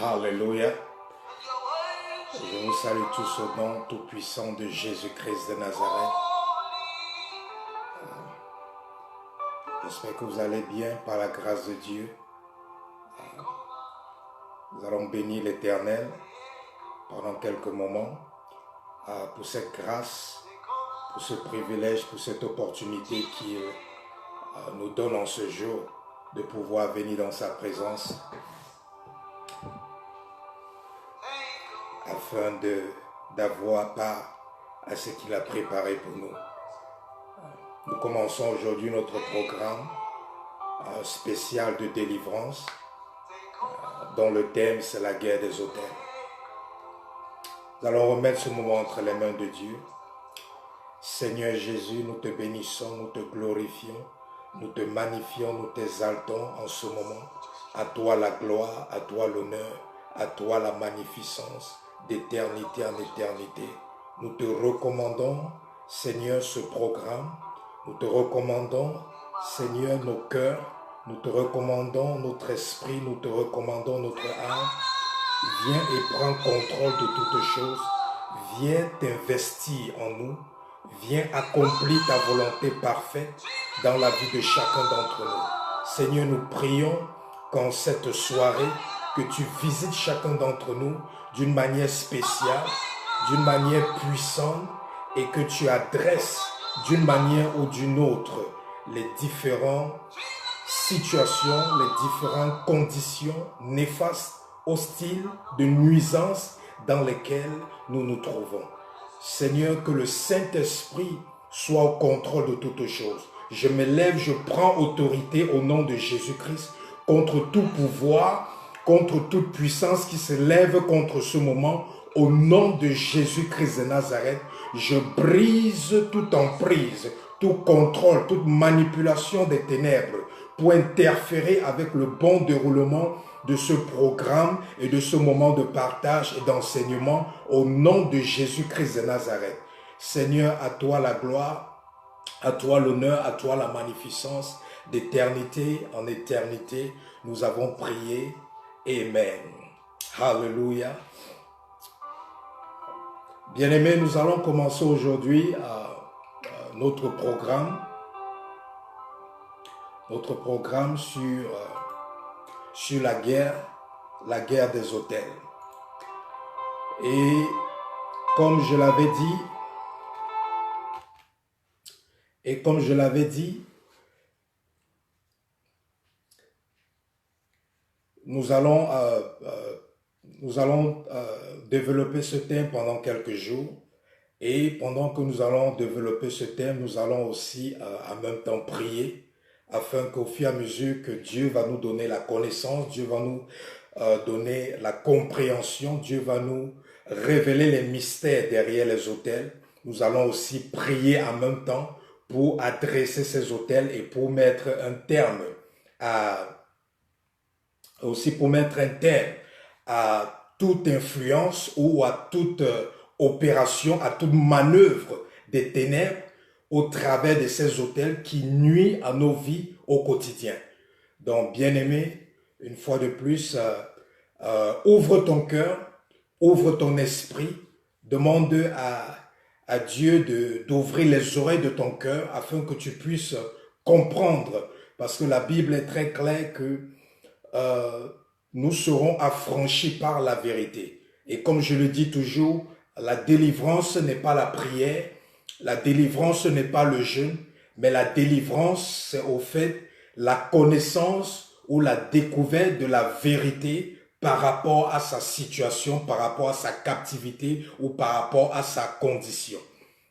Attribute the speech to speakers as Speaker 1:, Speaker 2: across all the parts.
Speaker 1: Alléluia. Je vous salue tous au nom tout-puissant de Jésus-Christ de Nazareth. J'espère que vous allez bien par la grâce de Dieu. Nous allons bénir l'Éternel pendant quelques moments pour cette grâce, pour ce privilège, pour cette opportunité qu'il nous donne en ce jour de pouvoir venir dans sa présence afin d'avoir part à ce qu'il a préparé pour nous. Nous commençons aujourd'hui notre programme spécial de délivrance dont le thème c'est la guerre des autels. Nous allons remettre ce moment entre les mains de Dieu. Seigneur Jésus, nous te bénissons, nous te glorifions, nous te magnifions, nous t'exaltons en ce moment. À toi la gloire, à toi l'honneur, à toi la magnificence, d'éternité en éternité. Nous te recommandons, Seigneur, ce programme. Nous te recommandons, Seigneur, nos cœurs. Nous te recommandons notre esprit. Nous te recommandons notre âme. Viens et prends contrôle de toutes choses. Viens t'investir en nous. Viens accomplir ta volonté parfaite dans la vie de chacun d'entre nous. Seigneur, nous prions qu'en cette soirée, que tu visites chacun d'entre nous d'une manière spéciale, d'une manière puissante et que tu adresses d'une manière ou d'une autre les différentes situations, les différentes conditions néfastes, hostiles, de nuisances dans lesquelles nous nous trouvons. Seigneur, que le Saint-Esprit soit au contrôle de toutes choses. Je me lève, je prends autorité au nom de Jésus-Christ contre tout pouvoir, contre toute puissance qui se lève contre ce moment. Au nom de Jésus-Christ de Nazareth, je brise toute emprise, tout contrôle, toute manipulation des ténèbres pour interférer avec le bon déroulement de ce programme et de ce moment de partage et d'enseignement au nom de Jésus-Christ de Nazareth. Seigneur, à toi la gloire, à toi l'honneur, à toi la magnificence, d'éternité en éternité, nous avons prié. Amen. Alléluia. Bien-aimés, nous allons commencer aujourd'hui notre programme sur la guerre des autels. Et comme je l'avais dit, nous allons développer ce thème pendant quelques jours. Et pendant que nous allons développer ce thème, nous allons aussi en même temps prier afin qu'au fur et à mesure que Dieu va nous donner la connaissance, Dieu va nous donner la compréhension, Dieu va nous révéler les mystères derrière les autels. Nous allons aussi prier en même temps pour adresser ces autels et pour mettre un terme à toute influence ou à toute opération, à toute manœuvre des ténèbres au travers de ces autels qui nuisent à nos vies au quotidien. Donc, bien-aimé, une fois de plus, ouvre ton cœur, ouvre ton esprit, demande à Dieu d'ouvrir les oreilles de ton cœur afin que tu puisses comprendre, parce que la Bible est très claire que nous serons affranchis par la vérité. Et comme je le dis toujours, la délivrance n'est pas la prière, la délivrance n'est pas le jeûne, mais la délivrance, c'est au fait la connaissance ou la découverte de la vérité par rapport à sa situation, par rapport à sa captivité ou par rapport à sa condition.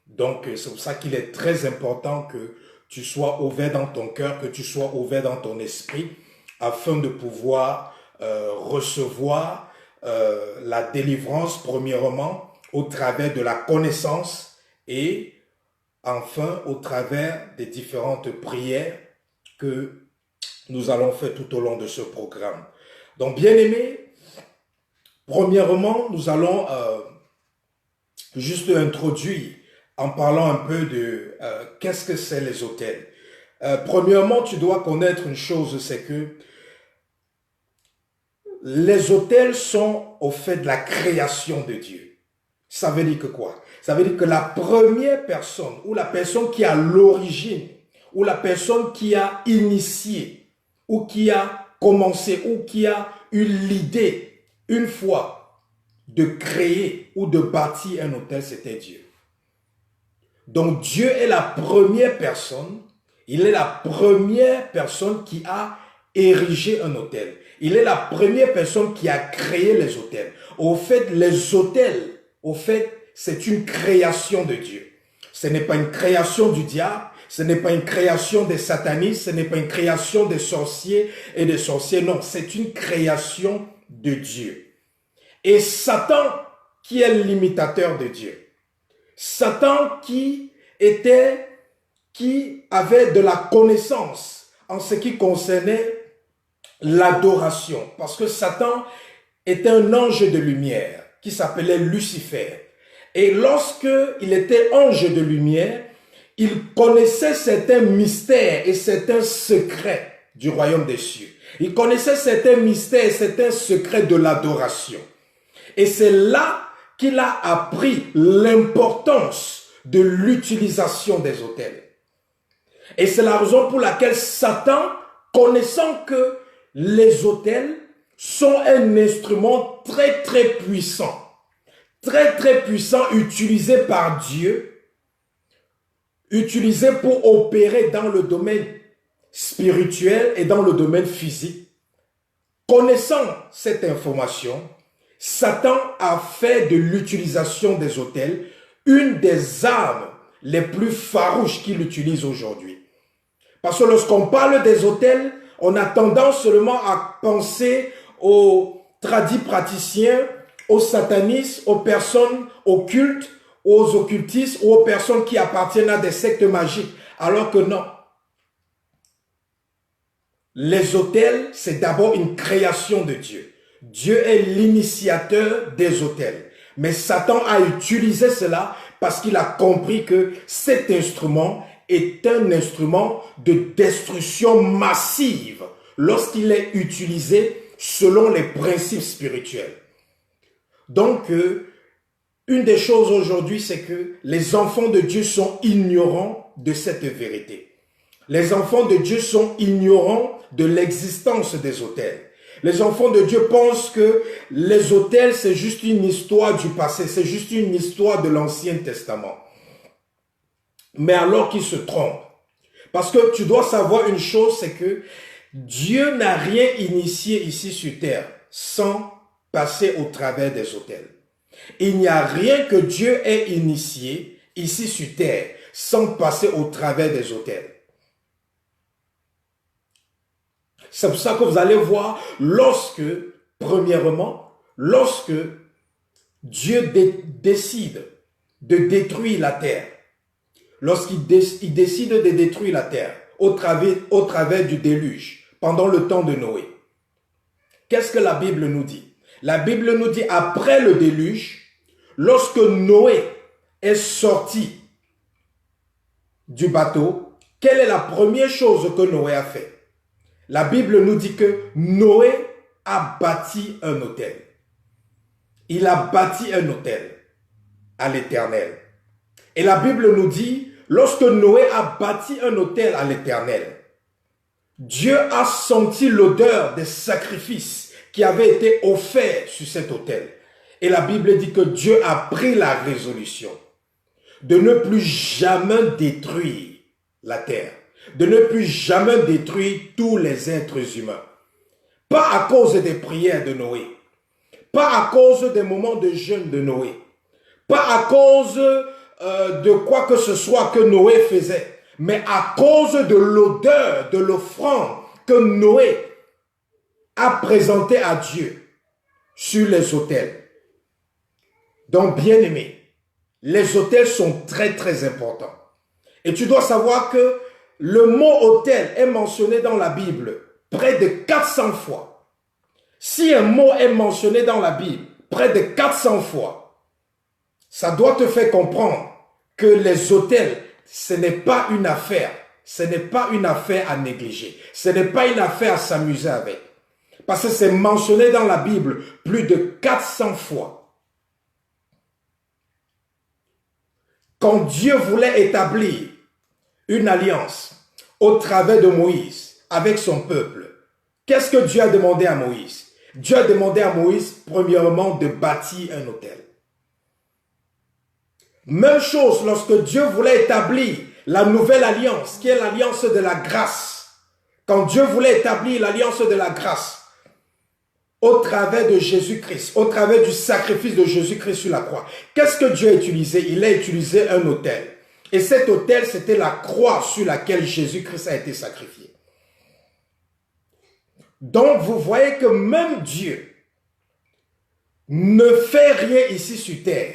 Speaker 1: Donc, c'est pour ça qu'il est très important que tu sois ouvert dans ton cœur, que tu sois ouvert dans ton esprit, afin de pouvoir recevoir la délivrance, premièrement, au travers de la connaissance et enfin au travers des différentes prières que nous allons faire tout au long de ce programme. Donc, bien-aimés, premièrement, nous allons juste introduire en parlant un peu de qu'est-ce que c'est les autels. Premièrement, tu dois connaître une chose, c'est que les autels sont au fait de la création de Dieu. Ça veut dire que quoi? Ça veut dire que la première personne, ou la personne qui a l'origine, ou la personne qui a initié, ou qui a commencé, ou qui a eu l'idée, une fois, de créer ou de bâtir un autel, c'était Dieu. Donc Dieu est la première personne, il est la première personne qui a érigé un autel. Il est la première personne qui a créé les autels. Au fait, les autels, au fait, c'est une création de Dieu. Ce n'est pas une création du diable, ce n'est pas une création des satanistes, ce n'est pas une création des sorciers et des sorciers. Non, c'est une création de Dieu. Et Satan, qui est l'imitateur de Dieu, Satan qui avait de la connaissance en ce qui concernait l'adoration. Parce que Satan était un ange de lumière qui s'appelait Lucifer. Et lorsque il était ange de lumière, il connaissait certains mystères et certains secrets du royaume des cieux. Il connaissait certains mystères et certains secrets de l'adoration. Et c'est là qu'il a appris l'importance de l'utilisation des autels. Et c'est la raison pour laquelle Satan, connaissant que les autels sont un instrument très très puissant utilisé par Dieu, utilisé pour opérer dans le domaine spirituel et dans le domaine physique. Connaissant cette information, Satan a fait de l'utilisation des autels une des armes les plus farouches qu'il utilise aujourd'hui. Parce que lorsqu'on parle des autels, on a tendance seulement à penser aux tradis praticiens, aux satanistes, aux personnes occultes, aux occultistes ou aux personnes qui appartiennent à des sectes magiques. Alors que non. Les autels, c'est d'abord une création de Dieu. Dieu est l'initiateur des autels. Mais Satan a utilisé cela parce qu'il a compris que cet instrument est un instrument de destruction massive lorsqu'il est utilisé selon les principes spirituels. Donc, une des choses aujourd'hui, c'est que les enfants de Dieu sont ignorants de cette vérité. Les enfants de Dieu sont ignorants de l'existence des autels. Les enfants de Dieu pensent que les autels, c'est juste une histoire du passé, c'est juste une histoire de l'Ancien Testament. Mais alors qu'ils se trompent. Parce que tu dois savoir une chose, c'est que Dieu n'a rien initié ici sur terre sans passer au travers des autels. Il n'y a rien que Dieu ait initié ici sur terre sans passer au travers des autels. C'est pour ça que vous allez voir, premièrement, lorsque Dieu décide de détruire la terre, lorsqu'il décide de détruire la terre au travers du déluge, pendant le temps de Noé, qu'est-ce que la Bible nous dit? La Bible nous dit, après le déluge, lorsque Noé est sorti du bateau, quelle est la première chose que Noé a fait? La Bible nous dit que Noé a bâti un autel. Il a bâti un autel à l'Éternel. Et la Bible nous dit, lorsque Noé a bâti un autel à l'Éternel, Dieu a senti l'odeur des sacrifices qui avaient été offerts sur cet autel. Et la Bible dit que Dieu a pris la résolution de ne plus jamais détruire la terre, de ne plus jamais détruire tous les êtres humains. Pas à cause des prières de Noé, pas à cause des moments de jeûne de Noé, pas à cause de quoi que ce soit que Noé faisait, mais à cause de l'odeur, de l'offrande que Noé a présentée à Dieu sur les autels. Donc, bien aimé, les autels sont très très importants. Et tu dois savoir que le mot autel est mentionné dans la Bible près de 400 fois. Si un mot est mentionné dans la Bible près de 400 fois, ça doit te faire comprendre que les autels, ce n'est pas une affaire. Ce n'est pas une affaire à négliger. Ce n'est pas une affaire à s'amuser avec. parce que c'est mentionné dans la Bible plus de 400 fois. Quand Dieu voulait établir une alliance au travers de Moïse avec son peuple, qu'est-ce que Dieu a demandé à Moïse? Dieu a demandé à Moïse, premièrement, de bâtir un autel. Même chose lorsque Dieu voulait établir la nouvelle alliance, qui est l'alliance de la grâce. Quand Dieu voulait établir l'alliance de la grâce au travers de Jésus-Christ, au travers du sacrifice de Jésus-Christ sur la croix, qu'est-ce que Dieu a utilisé? Il a utilisé un autel. Et cet autel, c'était la croix sur laquelle Jésus-Christ a été sacrifié. Donc, vous voyez que même Dieu ne fait rien ici sur terre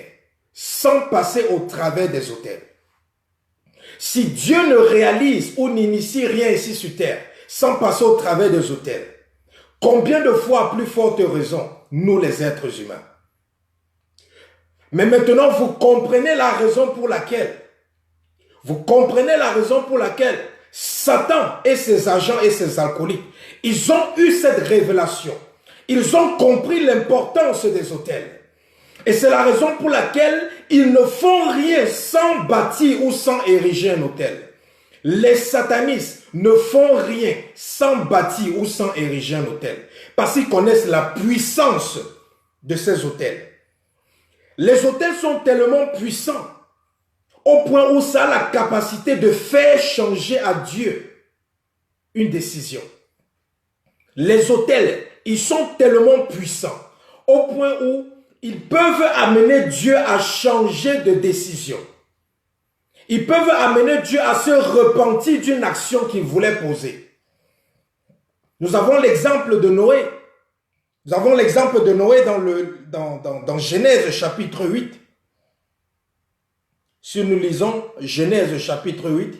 Speaker 1: sans passer au travers des autels. Si Dieu ne réalise ou n'initie rien ici sur terre sans passer au travers des autels, combien de fois à plus forte raison, nous les êtres humains? Mais maintenant, vous comprenez la raison pour laquelle Satan et ses agents et ses alcooliques, ils ont eu cette révélation. Ils ont compris l'importance des autels. Et c'est la raison pour laquelle ils ne font rien sans bâtir ou sans ériger un autel. Les satanistes ne font rien sans bâtir ou sans ériger un autel. Parce qu'ils connaissent la puissance de ces autels. Les autels sont tellement puissants au point où ça a la capacité de faire changer à Dieu une décision. Les autels, ils sont tellement puissants au point où ils peuvent amener Dieu à changer de décision. Ils peuvent amener Dieu à se repentir d'une action qu'il voulait poser. Nous avons l'exemple de Noé. Nous avons l'exemple de Noé dans Genèse chapitre 8. Si nous lisons Genèse chapitre 8,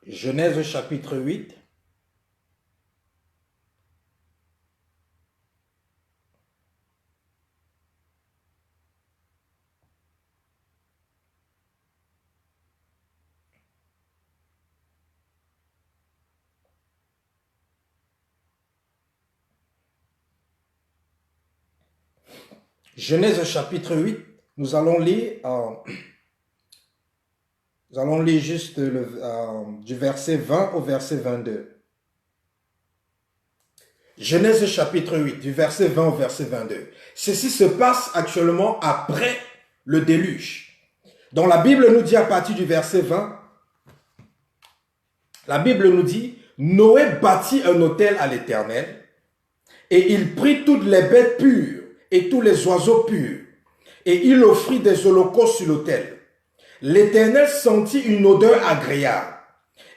Speaker 1: Genèse chapitre 8, Genèse chapitre 8, nous allons lire juste du verset 20 au verset 22. Genèse chapitre 8, du verset 20 au verset 22. Ceci se passe actuellement après le déluge. Donc la Bible nous dit à partir du verset 20, la Bible nous dit, Noé bâtit un autel à l'Éternel et il prit toutes les bêtes pures et tous les oiseaux purs et il offrit des holocaustes sur l'autel. L'Éternel sentit une odeur agréable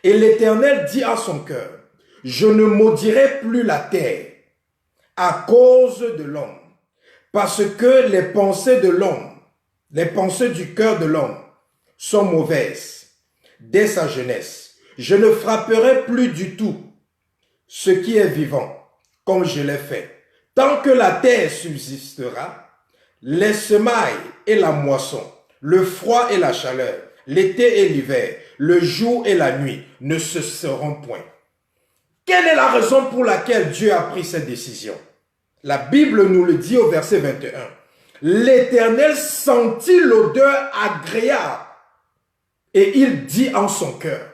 Speaker 1: et l'Éternel dit à son cœur, je ne maudirai plus la terre à cause de l'homme, parce que les pensées de l'homme, les pensées du cœur de l'homme sont mauvaises dès sa jeunesse. Je ne frapperai plus du tout ce qui est vivant, comme je l'ai fait. Tant que la terre subsistera, les semailles et la moisson, le froid et la chaleur, l'été et l'hiver, le jour et la nuit ne cesseront point. Quelle est la raison pour laquelle Dieu a pris cette décision? La Bible nous le dit au verset 21. L'Éternel sentit l'odeur agréable et il dit en son cœur.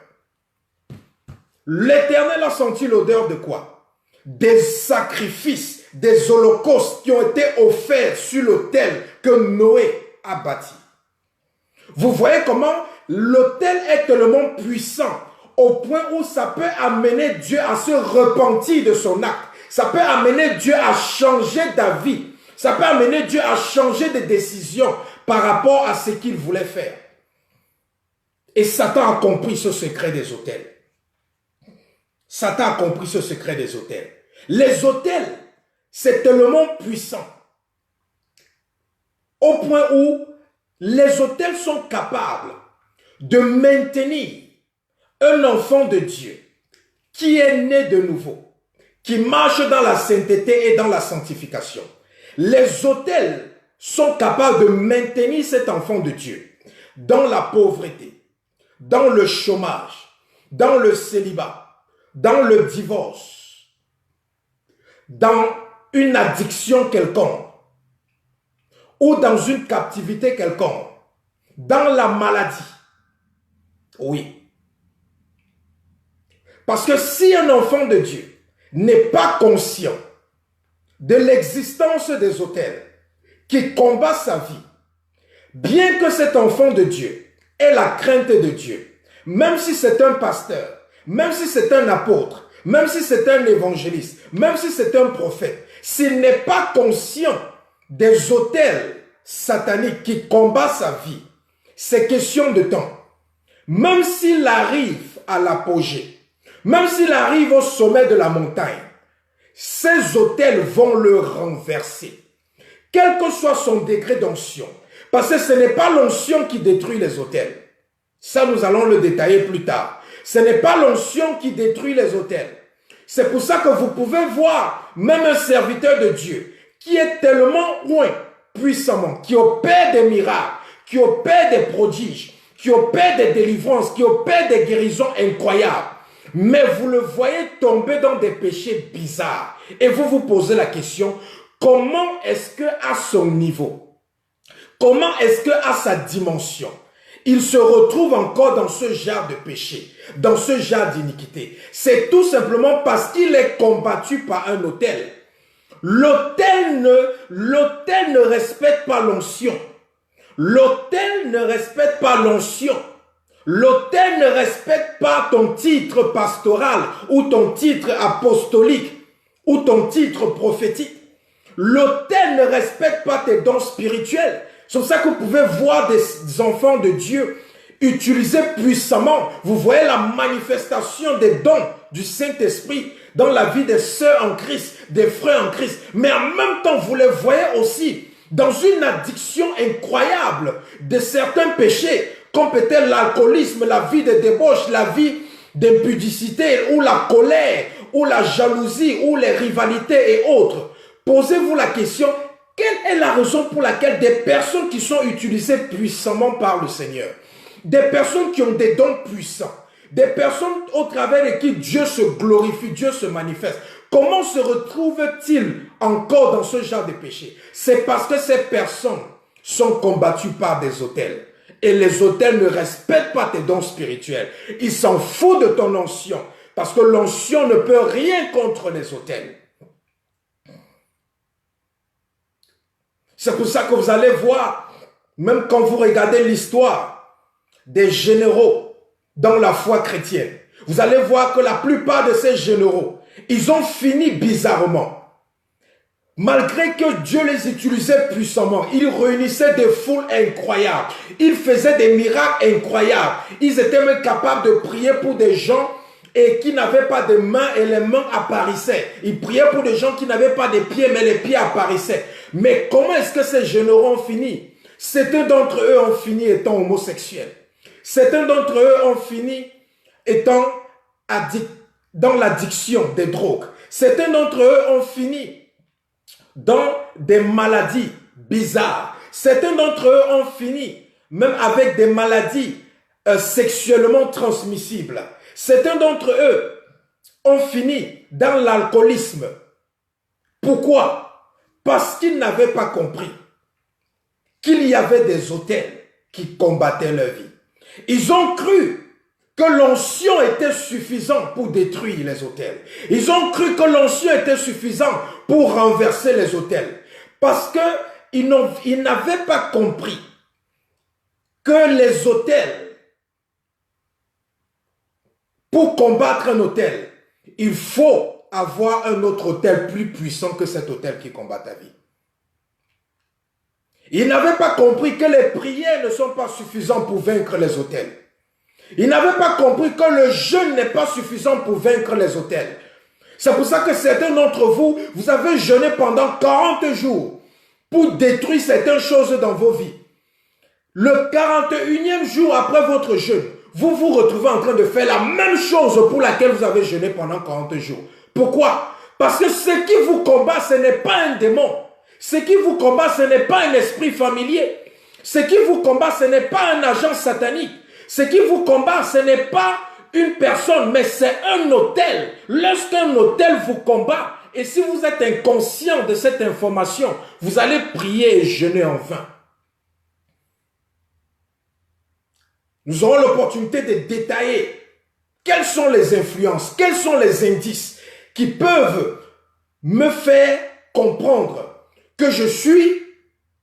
Speaker 1: L'Éternel a senti l'odeur de quoi? Des sacrifices, des holocaustes qui ont été offerts sur l'autel que Noé a bâti. Vous voyez comment l'autel est tellement puissant au point où ça peut amener Dieu à se repentir de son acte. Ça peut amener Dieu à changer d'avis. Ça peut amener Dieu à changer de décision par rapport à ce qu'il voulait faire. Et Satan a compris ce secret des autels. Satan a compris ce secret des autels. Les autels, c'est tellement puissant au point où les autels sont capables de maintenir un enfant de Dieu qui est né de nouveau, qui marche dans la sainteté et dans la sanctification. Les autels sont capables de maintenir cet enfant de Dieu dans la pauvreté, dans le chômage, dans le célibat, dans le divorce, dans une addiction quelconque, ou dans une captivité quelconque, dans la maladie. Oui. Parce que si un enfant de Dieu n'est pas conscient de l'existence des autels qui combattent sa vie, bien que cet enfant de Dieu ait la crainte de Dieu, même si c'est un pasteur, même si c'est un apôtre, même si c'est un évangéliste, même si c'est un prophète, s'il n'est pas conscient des autels sataniques qui combattent sa vie, c'est question de temps. Même s'il arrive à l'apogée, même s'il arrive au sommet de la montagne, ces autels vont le renverser, quel que soit son degré d'onction. Parce que ce n'est pas l'onction qui détruit les autels. Ça, nous allons le détailler plus tard. Ce n'est pas l'onction qui détruit les autels. C'est pour ça que vous pouvez voir même un serviteur de Dieu qui est tellement loin, puissamment, qui opère des miracles, qui opère des prodiges, qui opère des délivrances, qui opère des guérisons incroyables. Mais vous le voyez tomber dans des péchés bizarres. Et vous vous posez la question, comment est-ce que à son niveau, comment est-ce que à sa dimension, il se retrouve encore dans ce genre de péché, dans ce genre d'iniquité? C'est tout simplement parce qu'il est combattu par un autel. L'autel ne respecte pas l'onction. L'autel ne respecte pas l'onction. L'autel ne respecte pas ton titre pastoral ou ton titre apostolique ou ton titre prophétique. L'autel ne respecte pas tes dons spirituels. C'est pour ça que vous pouvez voir des enfants de Dieu utilisés puissamment. Vous voyez la manifestation des dons du Saint-Esprit dans la vie des sœurs en Christ, des frères en Christ. Mais en même temps, vous les voyez aussi dans une addiction incroyable de certains péchés, comme peut-être l'alcoolisme, la vie de débauche, la vie d'impudicité, ou la colère, ou la jalousie, ou les rivalités et autres. Posez-vous la question, quelle est la raison pour laquelle des personnes qui sont utilisées puissamment par le Seigneur, des personnes qui ont des dons puissants, des personnes au travers de qui Dieu se glorifie, Dieu se manifeste, comment se retrouvent-ils encore dans ce genre de péché? C'est parce que ces personnes sont combattues par des autels. Et les autels ne respectent pas tes dons spirituels. Ils s'en foutent de ton onction. Parce que l'onction ne peut rien contre les autels. C'est pour ça que vous allez voir, même quand vous regardez l'histoire des généraux dans la foi chrétienne, vous allez voir que la plupart de ces généraux, ils ont fini bizarrement. Malgré que Dieu les utilisait puissamment, ils réunissaient des foules incroyables. Ils faisaient des miracles incroyables. Ils étaient même capables de prier pour des gens et qui n'avaient pas de mains et les mains apparaissaient. Ils priaient pour des gens qui n'avaient pas de pieds mais les pieds apparaissaient. Mais comment est-ce que ces généraux ont fini? Certains d'entre eux ont fini étant homosexuels. Certains d'entre eux ont fini étant dans l'addiction des drogues. Certains d'entre eux ont fini dans des maladies bizarres. Certains d'entre eux ont fini même avec des maladies sexuellement transmissibles. Certains d'entre eux ont fini dans l'alcoolisme. Pourquoi? Parce qu'ils n'avaient pas compris qu'il y avait des autels qui combattaient leur vie. Ils ont cru que l'onction était suffisante pour détruire les autels. Ils ont cru que l'onction était suffisante pour renverser les autels. Parce qu'ils n'avaient pas compris que les autels, pour combattre un autel, il faut avoir un autre autel plus puissant que cet autel qui combat ta vie. Ils n'avaient pas compris que les prières ne sont pas suffisantes pour vaincre les autels. Ils n'avaient pas compris que le jeûne n'est pas suffisant pour vaincre les autels. C'est pour ça que certains d'entre vous, vous avez jeûné pendant 40 jours pour détruire certaines choses dans vos vies. Le 41e jour après votre jeûne, vous vous retrouvez en train de faire la même chose pour laquelle vous avez jeûné pendant 40 jours. Pourquoi? Parce que ce qui vous combat, ce n'est pas un démon. Ce qui vous combat, ce n'est pas un esprit familier. Ce qui vous combat, ce n'est pas un agent satanique. Ce qui vous combat, ce n'est pas une personne, mais c'est un autel. Lorsqu'un autel vous combat, et si vous êtes inconscient de cette information, vous allez prier et jeûner en vain. Nous aurons l'opportunité de détailler quelles sont les influences, quels sont les indices qui peuvent me faire comprendre que je suis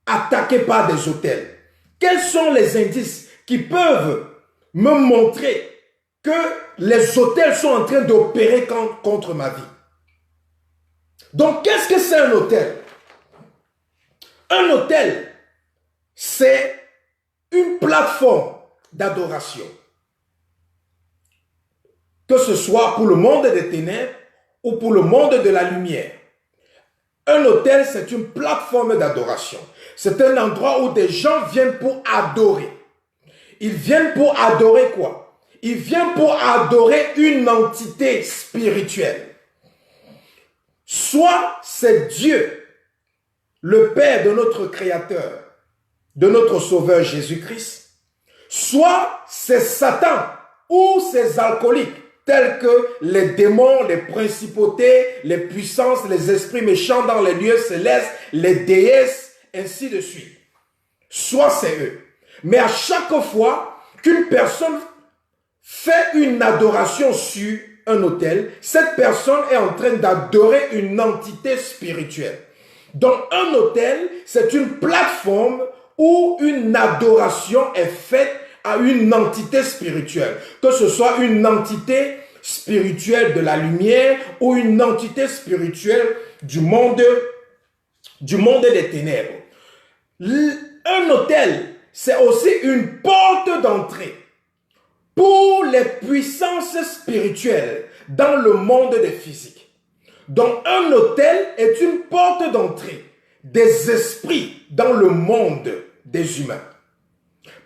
Speaker 1: attaqué par des autels. Quels sont les indices qui peuvent me montrer que les autels sont en train d'opérer contre ma vie? Donc, qu'est-ce que c'est un autel? Un autel, c'est une plateforme d'adoration. Que ce soit pour le monde des ténèbres ou pour le monde de la lumière. Un autel, c'est une plateforme d'adoration. C'est un endroit où des gens viennent pour adorer. Ils viennent pour adorer quoi? Ils viennent pour adorer une entité spirituelle. Soit c'est Dieu, le Père de notre Créateur, de notre Sauveur Jésus-Christ, soit c'est Satan ou ses alcooliques, tels que les démons, les principautés, les puissances, les esprits méchants dans les lieux célestes, les déesses, ainsi de suite. Soit c'est eux. Mais à chaque fois qu'une personne fait une adoration sur un autel, cette personne est en train d'adorer une entité spirituelle. Donc un autel, c'est une plateforme où une adoration est faite à une entité spirituelle. Que ce soit une entité spirituelle de la lumière ou une entité spirituelle du monde des ténèbres. Un autel, c'est aussi une porte d'entrée pour les puissances spirituelles dans le monde des physiques. Donc un autel est une porte d'entrée des esprits dans le monde des humains.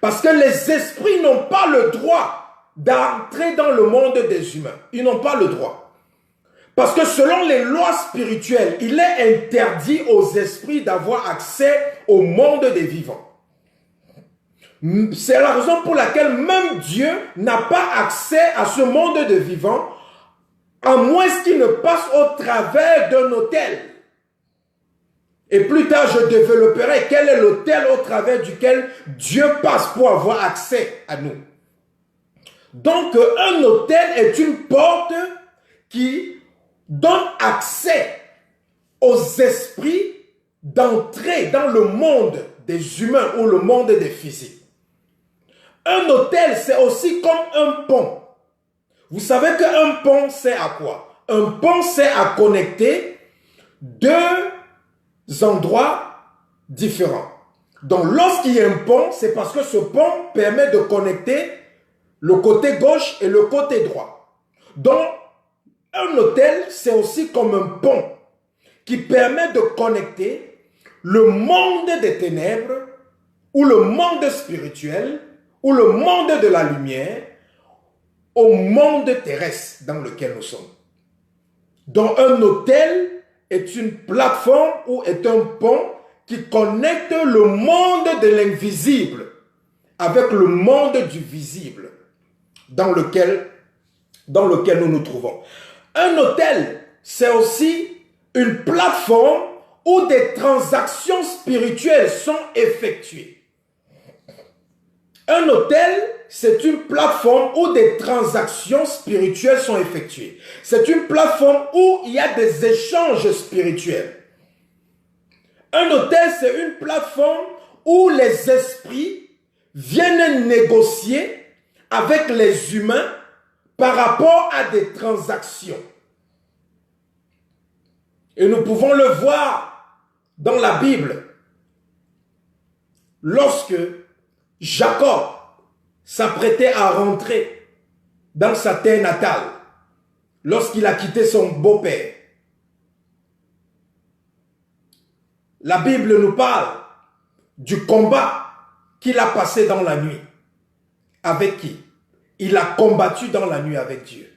Speaker 1: Parce que les esprits n'ont pas le droit d'entrer dans le monde des humains. Ils n'ont pas le droit. Parce que selon les lois spirituelles, il est interdit aux esprits d'avoir accès au monde des vivants. C'est la raison pour laquelle même Dieu n'a pas accès à ce monde de vivants, à moins qu'il ne passe au travers d'un autel. Et plus tard, je développerai quel est l'autel au travers duquel Dieu passe pour avoir accès à nous. Donc, un autel est une porte qui donne accès aux esprits d'entrer dans le monde des humains ou le monde des physiques. Un autel, c'est aussi comme un pont. Vous savez qu'un pont, c'est à quoi? Un pont, c'est à connecter deux endroits différents. Donc, lorsqu'il y a un pont, c'est parce que ce pont permet de connecter le côté gauche et le côté droit. Donc, un autel, c'est aussi comme un pont qui permet de connecter le monde des ténèbres ou le monde spirituel ou le monde de la lumière au monde terrestre dans lequel nous sommes. Donc, un autel est une plateforme ou est un pont qui connecte le monde de l'invisible avec le monde du visible dans lequel nous nous trouvons. Un autel, c'est aussi une plateforme où des transactions spirituelles sont effectuées. Un autel, c'est une plateforme où des transactions spirituelles sont effectuées. C'est une plateforme où il y a des échanges spirituels. Un autel, c'est une plateforme où les esprits viennent négocier avec les humains par rapport à des transactions. Et nous pouvons le voir dans la Bible. Lorsque Jacob s'apprêtait à rentrer dans sa terre natale, lorsqu'il a quitté son beau-père, la Bible nous parle du combat qu'il a passé dans la nuit. Avec qui? Il a combattu dans la nuit avec Dieu.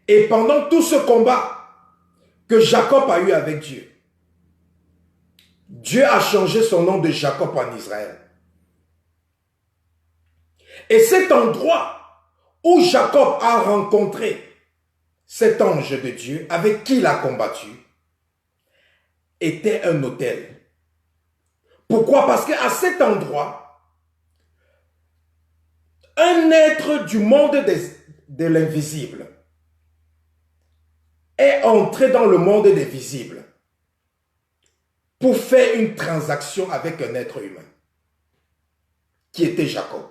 Speaker 1: Et pendant tout ce combat que Jacob a eu avec Dieu. Dieu a changé son nom de Jacob en Israël. Et cet endroit où Jacob a rencontré cet ange de Dieu avec qui il a combattu était un autel. Pourquoi? Parce qu'à cet endroit, un être du monde de l'invisible est entré dans le monde des visibles pour faire une transaction avec un être humain qui était Jacob.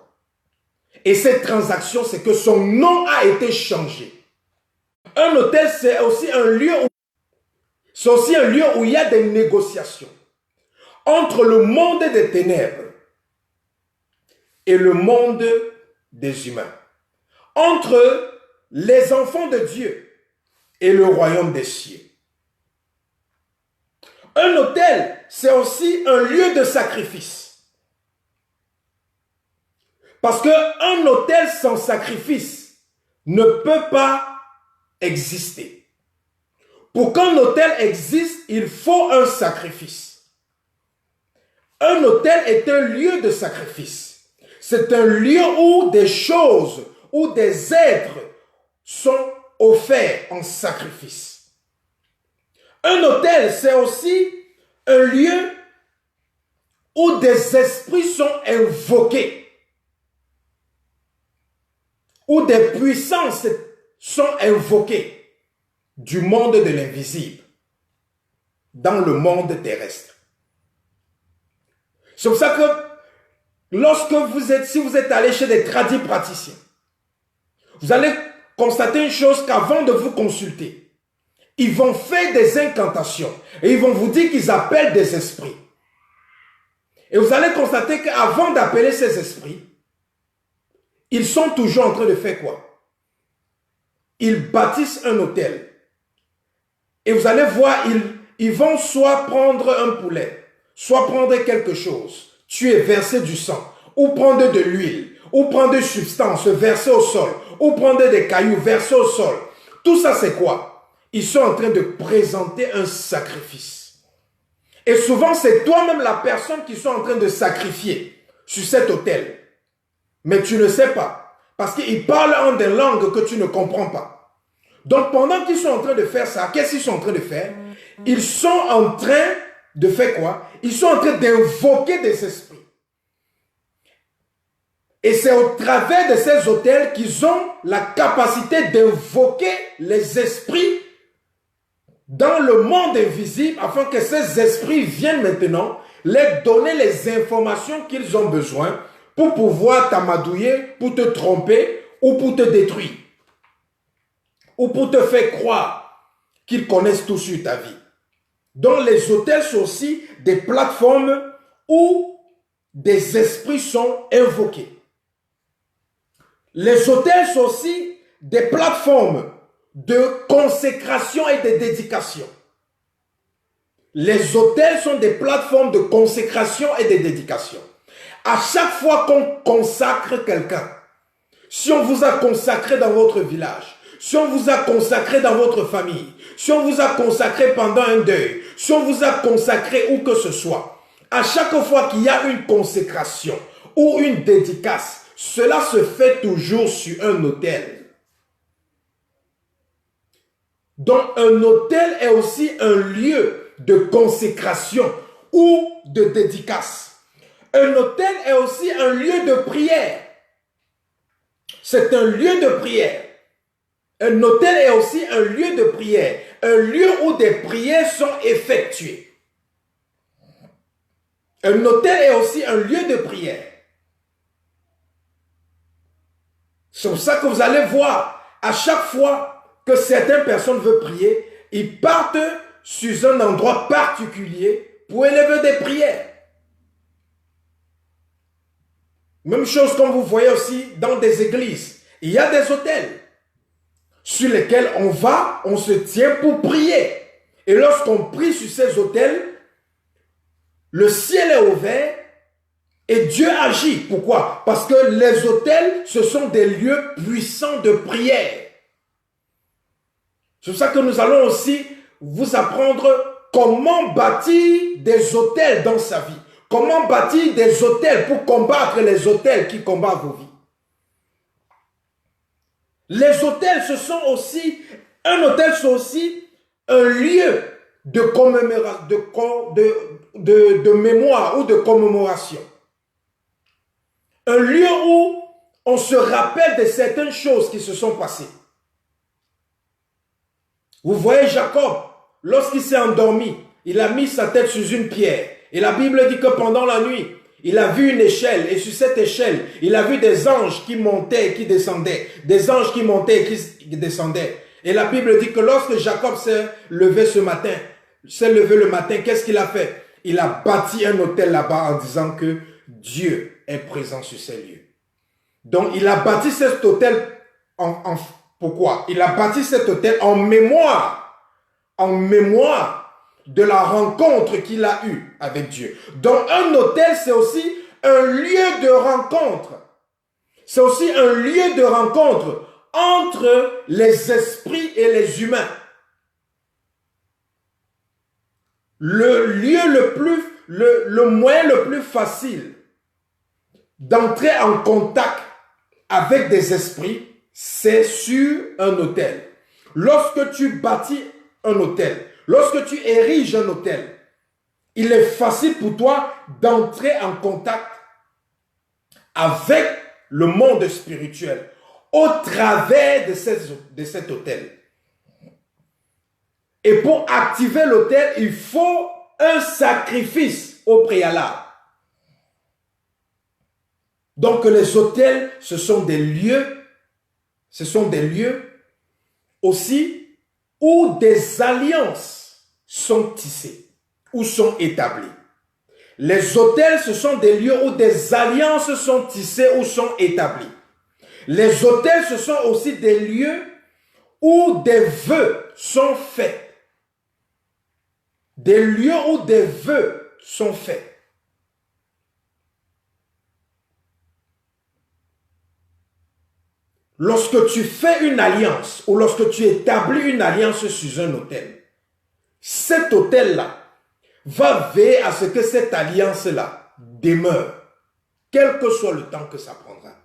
Speaker 1: Et cette transaction, c'est que son nom a été changé. Un autel, c'est aussi un lieu où il y a des négociations entre le monde des ténèbres et le monde des humains. Entre les enfants de Dieu et le royaume des cieux. Un autel, c'est aussi un lieu de sacrifice. Parce qu'un autel sans sacrifice ne peut pas exister. Pour qu'un autel existe, il faut un sacrifice. Un autel est un lieu de sacrifice. C'est un lieu où des choses, où des êtres sont offerts en sacrifice. Un autel, c'est aussi un lieu où des esprits sont invoqués, où des puissances sont invoquées du monde de l'invisible dans le monde terrestre. C'est pour ça que si vous êtes allé chez des tradipraticiens, vous allez constater une chose, qu'avant de vous consulter, ils vont faire des incantations et ils vont vous dire qu'ils appellent des esprits. Et vous allez constater qu'avant d'appeler ces esprits, ils sont toujours en train de faire quoi? Ils bâtissent un autel. Et vous allez voir, ils vont soit prendre un poulet, soit prendre quelque chose, tuer, verser du sang, ou prendre de l'huile, ou prendre des substances, verser au sol, ou prendre des cailloux, verser au sol. Tout ça, c'est quoi? Ils sont en train de présenter un sacrifice. Et souvent, c'est toi-même la personne qui sont en train de sacrifier sur cet autel. Mais tu ne sais pas. Parce qu'ils parlent en des langues que tu ne comprends pas. Donc, pendant qu'ils sont en train de faire ça, qu'est-ce qu'ils sont en train de faire? Ils sont en train de faire quoi? Ils sont en train d'invoquer des esprits. Et c'est au travers de ces autels qu'ils ont la capacité d'invoquer les esprits dans le monde invisible afin que ces esprits viennent maintenant leur donner les informations qu'ils ont besoin pour pouvoir t'amadouiller, pour te tromper ou pour te détruire. Ou pour te faire croire qu'ils connaissent tout sur ta vie. Donc les autels sont aussi des plateformes où des esprits sont invoqués. Les autels sont aussi des plateformes de consécration et de dédication. Les autels sont des plateformes de consécration et de dédication. À chaque fois qu'on consacre quelqu'un, si on vous a consacré dans votre village, si on vous a consacré dans votre famille, si on vous a consacré pendant un deuil, si on vous a consacré où que ce soit, à chaque fois qu'il y a une consécration ou une dédicace, cela se fait toujours sur un autel. Donc un autel est aussi un lieu de consécration ou de dédicace. Un autel est aussi un lieu de prière. C'est un lieu de prière. Un autel est aussi un lieu de prière. Un lieu où des prières sont effectuées. Un autel est aussi un lieu de prière. C'est pour ça que vous allez voir, à chaque fois que certaines personnes veulent prier, ils partent sur un endroit particulier pour élever des prières. Même chose comme vous voyez aussi dans des églises. Il y a des autels sur lesquels on se tient pour prier. Et lorsqu'on prie sur ces autels, le ciel est ouvert et Dieu agit. Pourquoi? Parce que les autels, ce sont des lieux puissants de prière. C'est pour ça que nous allons aussi vous apprendre comment bâtir des autels dans sa vie. Comment bâtir des autels pour combattre les autels qui combattent vos vies. Les autels, un autel, c'est aussi un lieu de mémoire ou de commémoration. Un lieu où on se rappelle de certaines choses qui se sont passées. Vous voyez Jacob, lorsqu'il s'est endormi, il a mis sa tête sur une pierre. Et la Bible dit que pendant la nuit, il a vu une échelle. Et sur cette échelle, il a vu des anges qui montaient et qui descendaient. Des anges qui montaient et qui descendaient. Et la Bible dit que lorsque Jacob s'est levé le matin, qu'est-ce qu'il a fait? Il a bâti un autel là-bas en disant que Dieu est présent sur ces lieux. Donc, il a bâti cet autel pourquoi? Il a bâti cet autel en mémoire de la rencontre qu'il a eue avec Dieu. Donc, un autel, c'est aussi un lieu de rencontre. C'est aussi un lieu de rencontre entre les esprits et les humains. Le moyen le plus facile d'entrer en contact avec des esprits, c'est sur un autel. Lorsque tu bâtis un autel, lorsque tu ériges un autel, il est facile pour toi d'entrer en contact avec le monde spirituel au travers de cet autel. Et pour activer l'autel, il faut un sacrifice au préalable. Donc les autels, ce sont des lieux aussi où des alliances sont tissées, ou sont établies. Les autels, ce sont des lieux où des alliances sont tissées ou sont établies. Les autels, ce sont aussi des lieux où des vœux sont faits. Des lieux où des vœux sont faits. Lorsque tu fais une alliance ou lorsque tu établis une alliance sur un autel, cet autel-là va veiller à ce que cette alliance-là demeure, quel que soit le temps que ça prendra.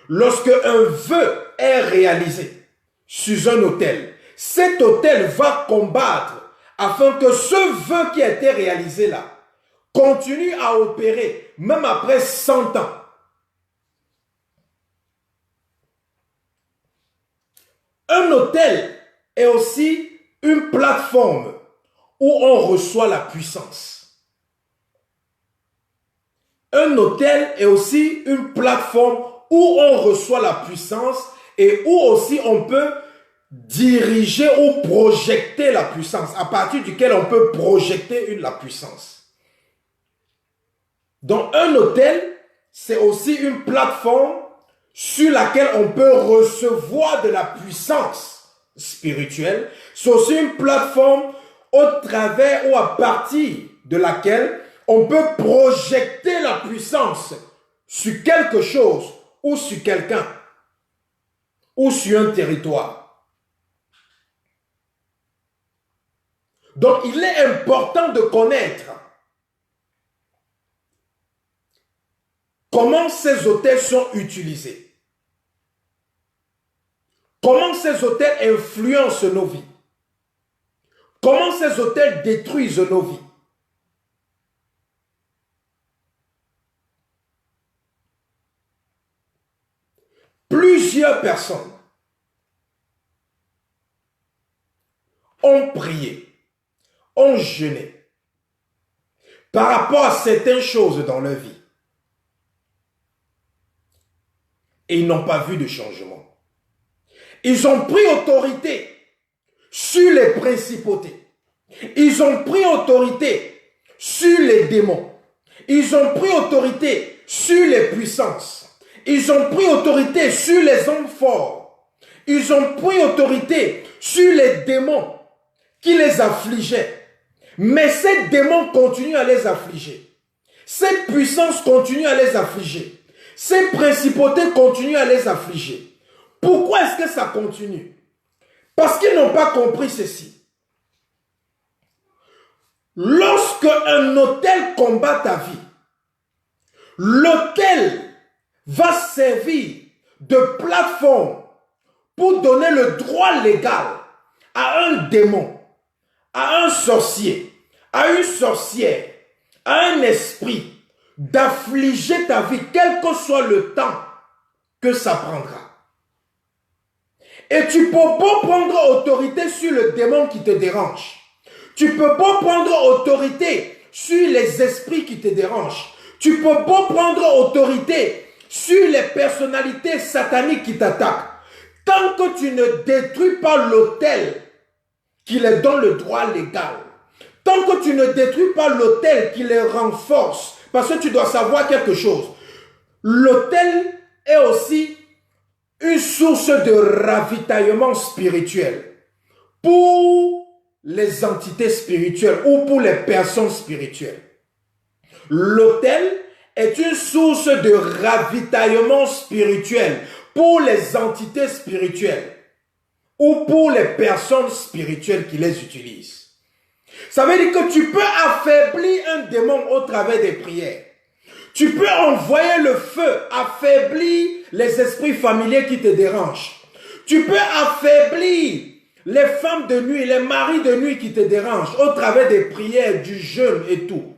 Speaker 1: Lorsque un vœu est réalisé sur un autel, cet autel va combattre afin que ce vœu qui a été réalisé là continue à opérer même après 100 ans. Un autel est aussi une plateforme où on reçoit la puissance. Un autel est aussi une plateforme où on reçoit la puissance et où aussi on peut diriger ou projeter la puissance, à partir duquel on peut projeter la puissance. Donc un autel, c'est aussi une plateforme sur laquelle on peut recevoir de la puissance spirituelle. C'est aussi une plateforme au travers ou à partir de laquelle on peut projeter la puissance sur quelque chose ou sur quelqu'un ou sur un territoire. Donc il est important de connaître comment ces autels sont utilisés. Comment ces autels influencent nos vies? Comment ces autels détruisent nos vies? Plusieurs personnes ont prié, ont jeûné par rapport à certaines choses dans leur vie. Et ils n'ont pas vu de changement. Ils ont pris autorité sur les principautés. Ils ont pris autorité sur les démons. Ils ont pris autorité sur les puissances. Ils ont pris autorité sur les hommes forts. Ils ont pris autorité sur les démons qui les affligeaient. Mais ces démons continuent à les affliger. Ces puissances continuent à les affliger. Ces principautés continuent à les affliger. Pourquoi est-ce que ça continue? Parce qu'ils n'ont pas compris ceci. lorsque un autel combat ta vie, l'autel va servir de plateforme pour donner le droit légal à un démon, à un sorcier, à une sorcière, à un esprit d'affliger ta vie, quel que soit le temps que ça prendra. Et tu peux pas prendre autorité sur le démon qui te dérange. Tu peux pas prendre autorité sur les esprits qui te dérangent. Tu peux pas prendre autorité sur les personnalités sataniques qui t'attaquent. Tant que tu ne détruis pas l'autel qui les donne le droit légal. Tant que tu ne détruis pas l'autel qui les renforce. Parce que tu dois savoir quelque chose. L'autel est aussi une source de ravitaillement spirituel pour les entités spirituelles ou pour les personnes spirituelles. L'autel est une source de ravitaillement spirituel pour les entités spirituelles ou pour les personnes spirituelles qui les utilisent. Ça veut dire que tu peux affaiblir un démon au travers des prières. Tu peux envoyer le feu, affaiblir les esprits familiers qui te dérangent. Tu peux affaiblir les femmes de nuit, les maris de nuit qui te dérangent au travers des prières, du jeûne et tout.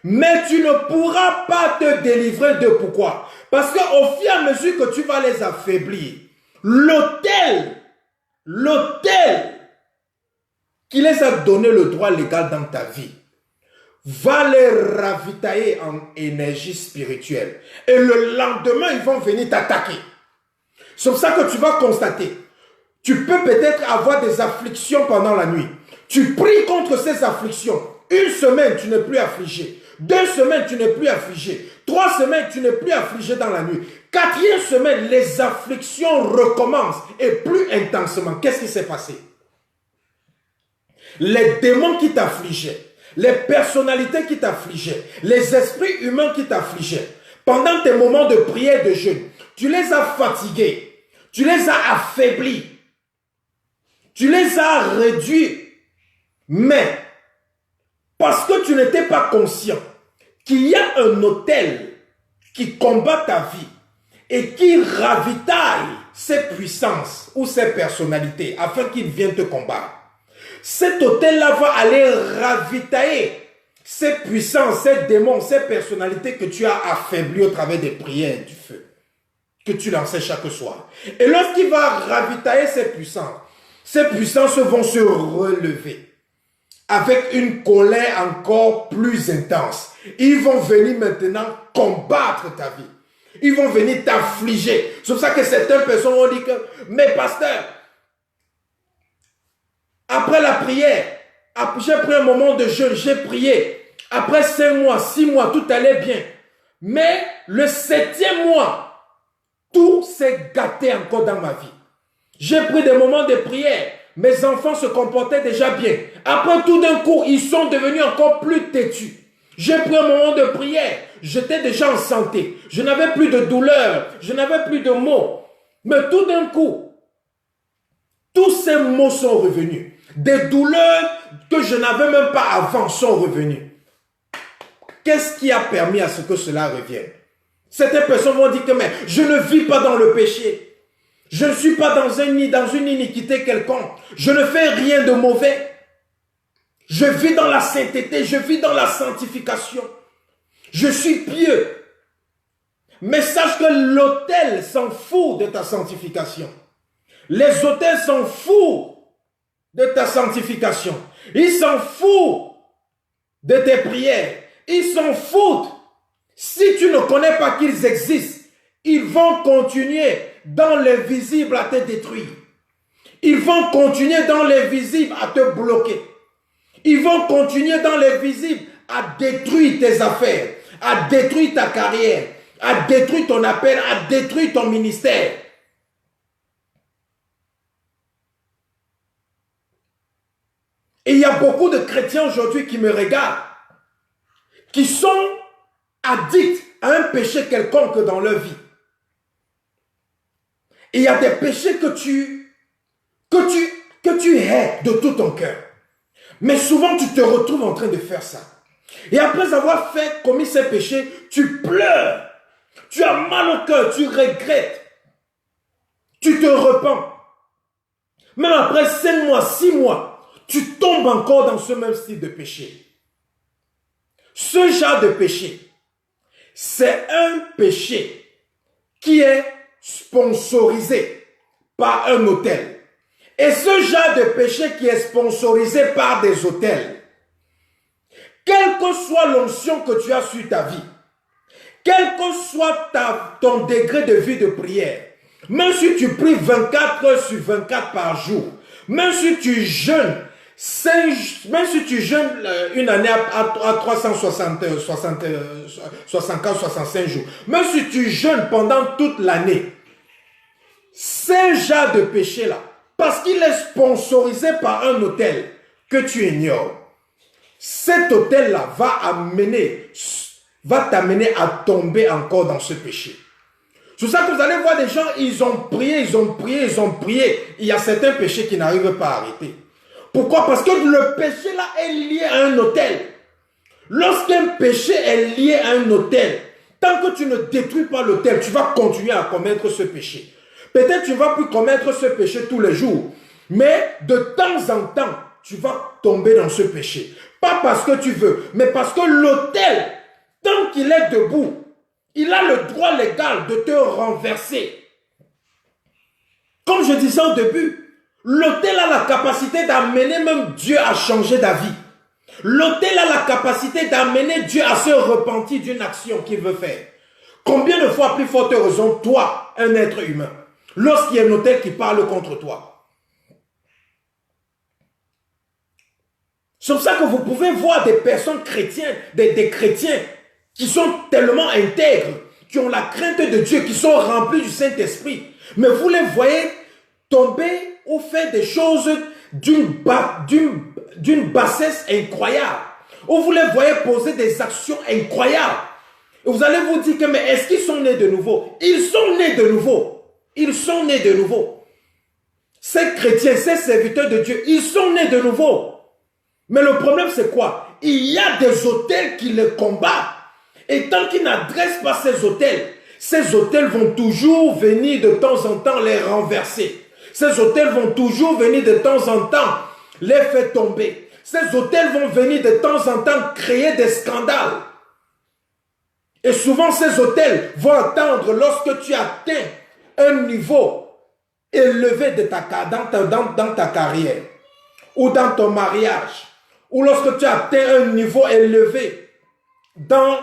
Speaker 1: Mais tu ne pourras pas te délivrer de pourquoi? Parce qu'au fur et à mesure que tu vas les affaiblir, l'autel qui les a donné le droit légal dans ta vie, va les ravitailler en énergie spirituelle. Et le lendemain, ils vont venir t'attaquer. C'est pour ça que tu vas constater. Tu peux peut-être avoir des afflictions pendant la nuit. Tu pries contre ces afflictions. Une semaine, tu n'es plus affligé. 2 semaines, tu n'es plus affligé. 3 semaines, tu n'es plus affligé dans la nuit. 4e semaine, les afflictions recommencent et plus intensement. Qu'est-ce qui s'est passé? Les démons qui t'affligeaient, les personnalités qui t'affligeaient, les esprits humains qui t'affligeaient, pendant tes moments de prière et de jeûne, tu les as fatigués, tu les as affaiblis, tu les as réduits, mais parce que tu n'étais pas conscient qu'il y a un autel qui combat ta vie et qui ravitaille ses puissances ou ses personnalités afin qu'il vienne te combattre. Cet autel-là va aller ravitailler ces puissances, ces démons, ces personnalités que tu as affaiblies au travers des prières du feu, que tu lançais chaque soir. Et lorsqu'il va ravitailler ces puissances vont se relever avec une colère encore plus intense. Ils vont venir maintenant combattre ta vie. Ils vont venir t'affliger. C'est pour ça que certaines personnes vont dire que, mais pasteur, après la prière, j'ai pris un moment de jeûne, j'ai prié. Après 5 mois, 6 mois, tout allait bien. Mais le 7e mois, tout s'est gâté encore dans ma vie. J'ai pris des moments de prière. Mes enfants se comportaient déjà bien. Après tout d'un coup, ils sont devenus encore plus têtus. J'ai pris un moment de prière. J'étais déjà en santé. Je n'avais plus de douleur. Je n'avais plus de maux. Mais tout d'un coup, tous ces maux sont revenus. Des douleurs que je n'avais même pas avant sont revenues. Qu'est-ce qui a permis à ce que cela revienne? Certaines personnes vont dire que mais je ne vis pas dans le péché. Je ne suis pas dans une iniquité quelconque. Je ne fais rien de mauvais. Je vis dans la sainteté. Je vis dans la sanctification. Je suis pieux. Mais sache que l'autel s'en fout de ta sanctification. Les autels s'en foutent de ta sanctification. Ils s'en foutent de tes prières. Ils s'en foutent. Si tu ne connais pas qu'ils existent, ils vont continuer dans l'invisible à te détruire. Ils vont continuer dans l'invisible à te bloquer. Ils vont continuer dans l'invisible à détruire tes affaires, à détruire ta carrière, à détruire ton appel, à détruire ton ministère. Et il y a beaucoup de chrétiens aujourd'hui qui me regardent, qui sont addicts à un péché quelconque dans leur vie. Et il y a des péchés que tu hais de tout ton cœur. Mais souvent, tu te retrouves en train de faire ça. Et après avoir commis ces péchés, tu pleures. Tu as mal au cœur, tu regrettes. Tu te repens. Même après 5 mois, 6 mois, tu tombes encore dans ce même style de péché. Ce genre de péché, c'est un péché qui est sponsorisé par un hôtel. Et ce genre de péché qui est sponsorisé par des hôtels, quelle que soit l'onction que tu as sur ta vie, quel que soit ton degré de vie de prière, même si tu pries 24 heures sur 24 par jour, même si tu jeûnes, même si tu jeûnes une année à 365 jours, même si tu jeûnes pendant toute l'année, ce genre de péché-là, parce qu'il est sponsorisé par un hôtel que tu ignores, cet hôtel-là va t'amener à tomber encore dans ce péché. C'est ça que vous allez voir des gens, ils ont prié, ils ont prié, ils ont prié. Il y a certains péchés qui n'arrivent pas à arrêter. Pourquoi? Parce que le péché là est lié à un hôtel. Lorsqu'un péché est lié à un hôtel, tant que tu ne détruis pas l'hôtel, tu vas continuer à commettre ce péché. Peut-être tu ne vas plus commettre ce péché tous les jours, mais de temps en temps, tu vas tomber dans ce péché. Pas parce que tu veux, mais parce que l'autel, tant qu'il est debout, il a le droit légal de te renverser. Comme je disais au début, l'autel a la capacité d'amener même Dieu à changer d'avis. L'autel a la capacité d'amener Dieu à se repentir d'une action qu'il veut faire. Combien de fois, plus forte raison, toi, un être humain, lorsqu'il y a un autel qui parle contre toi? C'est pour ça que vous pouvez voir des personnes chrétiennes, des chrétiens qui sont tellement intègres, qui ont la crainte de Dieu, qui sont remplis du Saint-Esprit. Mais vous les voyez tomber ou faire des choses d'une bassesse incroyable. Ou vous les voyez poser des actions incroyables. Et vous allez vous dire que, mais est-ce qu'ils sont nés de nouveau? Ils sont nés de nouveau. Ils sont nés de nouveau. Ces chrétiens, ces serviteurs de Dieu, ils sont nés de nouveau. Mais le problème, c'est quoi? Il y a des autels qui les combattent. Et tant qu'ils n'adressent pas ces autels vont toujours venir de temps en temps les renverser. Ces autels vont toujours venir de temps en temps les faire tomber. Ces autels vont venir de temps en temps créer des scandales. Et souvent, ces autels vont attendre lorsque tu atteins un niveau élevé dans ta carrière, ou dans ton mariage, ou lorsque tu atteins un niveau élevé dans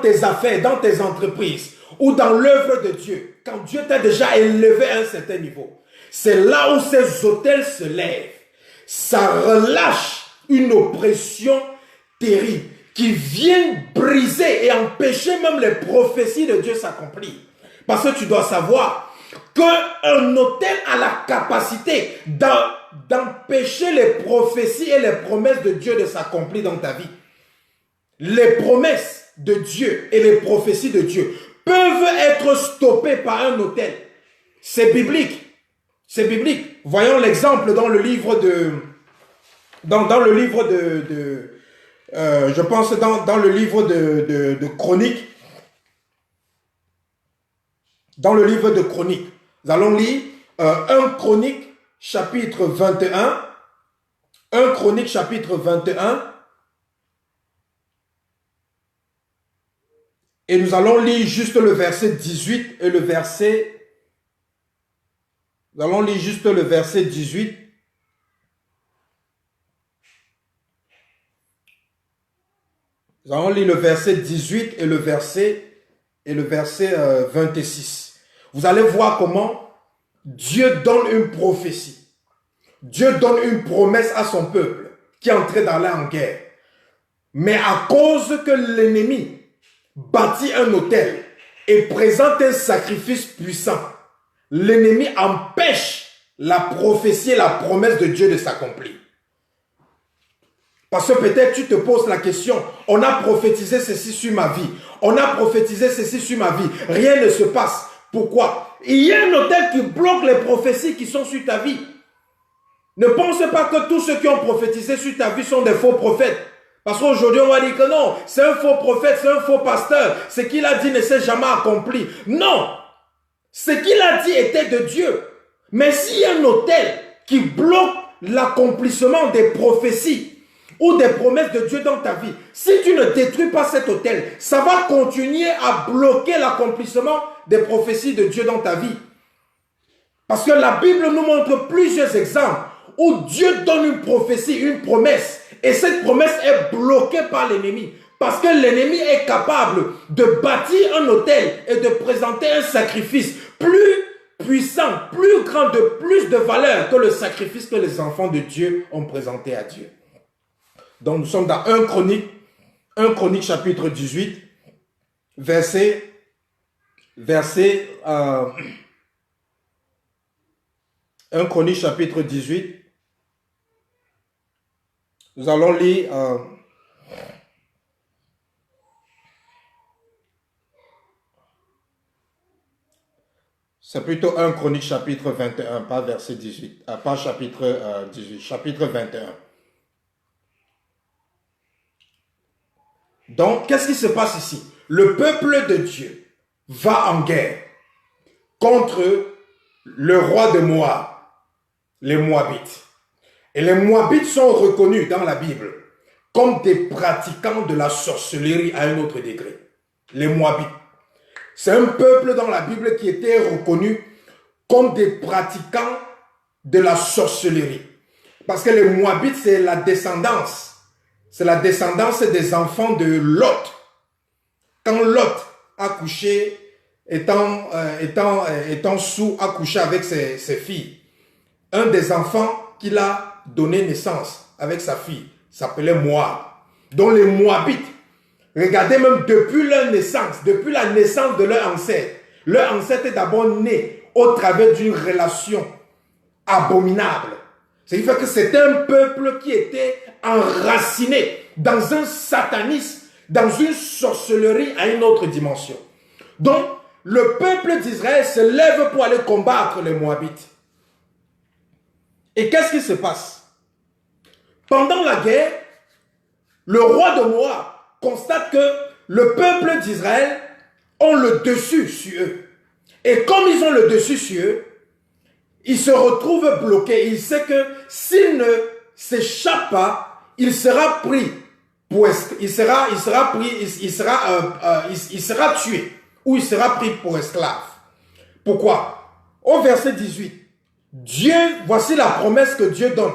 Speaker 1: tes affaires, dans tes entreprises, ou dans l'œuvre de Dieu, quand Dieu t'a déjà élevé à un certain niveau, c'est là où ces autels se lèvent. Ça relâche une oppression terrible qui vient briser et empêcher même les prophéties de Dieu s'accomplir. Parce que tu dois savoir qu'un autel a la capacité d'empêcher les prophéties et les promesses de Dieu de s'accomplir dans ta vie. Les promesses de Dieu et les prophéties de Dieu peuvent être stoppées par un autel. C'est biblique. C'est biblique. Voyons l'exemple dans le livre de... je pense dans le livre de Chroniques. Dans le livre de Chroniques. Nous allons lire 1 Chronique chapitre 21. 1 Chronique chapitre 21. Et nous allons lire juste le verset 18 et le verset... Nous allons lire juste le verset 18. Nous allons lire le verset 18 et le verset 26. Vous allez voir comment Dieu donne une prophétie. Dieu donne une promesse à son peuple qui est entré dans la guerre. Mais à cause que l'ennemi bâtit un autel et présente un sacrifice puissant, l'ennemi empêche la prophétie et la promesse de Dieu de s'accomplir. Parce que peut-être tu te poses la question, on a prophétisé ceci sur ma vie, on a prophétisé ceci sur ma vie, rien ne se passe. Pourquoi? Il y a un autel qui bloque les prophéties qui sont sur ta vie. Ne pense pas que tous ceux qui ont prophétisé sur ta vie sont des faux prophètes. Parce qu'aujourd'hui, on va dire que non, c'est un faux prophète, c'est un faux pasteur. Ce qu'il a dit ne s'est jamais accompli. Non! Ce qu'il a dit était de Dieu. Mais s'il y a un autel qui bloque l'accomplissement des prophéties ou des promesses de Dieu dans ta vie, si tu ne détruis pas cet autel, ça va continuer à bloquer l'accomplissement des prophéties de Dieu dans ta vie. Parce que la Bible nous montre plusieurs exemples où Dieu donne une prophétie, une promesse, et cette promesse est bloquée par l'ennemi. Parce que l'ennemi est capable de bâtir un autel et de présenter un sacrifice plus puissant, plus grand, de plus de valeur que le sacrifice que les enfants de Dieu ont présenté à Dieu. Donc nous sommes dans 1 Chronique chapitre 18, verset 1 Chronique chapitre 18. Nous allons lire c'est plutôt 1 Chronique chapitre 21, pas verset 18, pas chapitre 18, chapitre 21. Donc, qu'est-ce qui se passe ici? Le peuple de Dieu va en guerre contre le roi de Moab, les Moabites. Et les Moabites sont reconnus dans la Bible comme des pratiquants de la sorcellerie à un autre degré. Les Moabites. C'est un peuple dans la Bible qui était reconnu comme des pratiquants de la sorcellerie. Parce que les Moabites, c'est la descendance. C'est la descendance des enfants de Lot. Quand Lot a couché, étant sous, a couché avec ses filles, un des enfants qu'il a donné naissance avec sa fille s'appelait Moab. Donc les Moabites, regardez même depuis leur naissance, depuis la naissance de leur ancêtre est d'abord né au travers d'une relation abominable. C'est-à-dire que c'était un peuple qui était enraciné dans un satanisme, dans une sorcellerie à une autre dimension. Donc, le peuple d'Israël se lève pour aller combattre les Moabites. Et qu'est-ce qui se passe? Pendant la guerre, le roi de Moab constate que le peuple d'Israël ont le dessus sur eux. Et comme ils ont le dessus sur eux, il se retrouve bloqué. Il sait que s'il ne s'échappe pas, il sera pris, il sera tué ou il sera pris pour esclave. Pourquoi? Au verset 18, voici la promesse que Dieu donne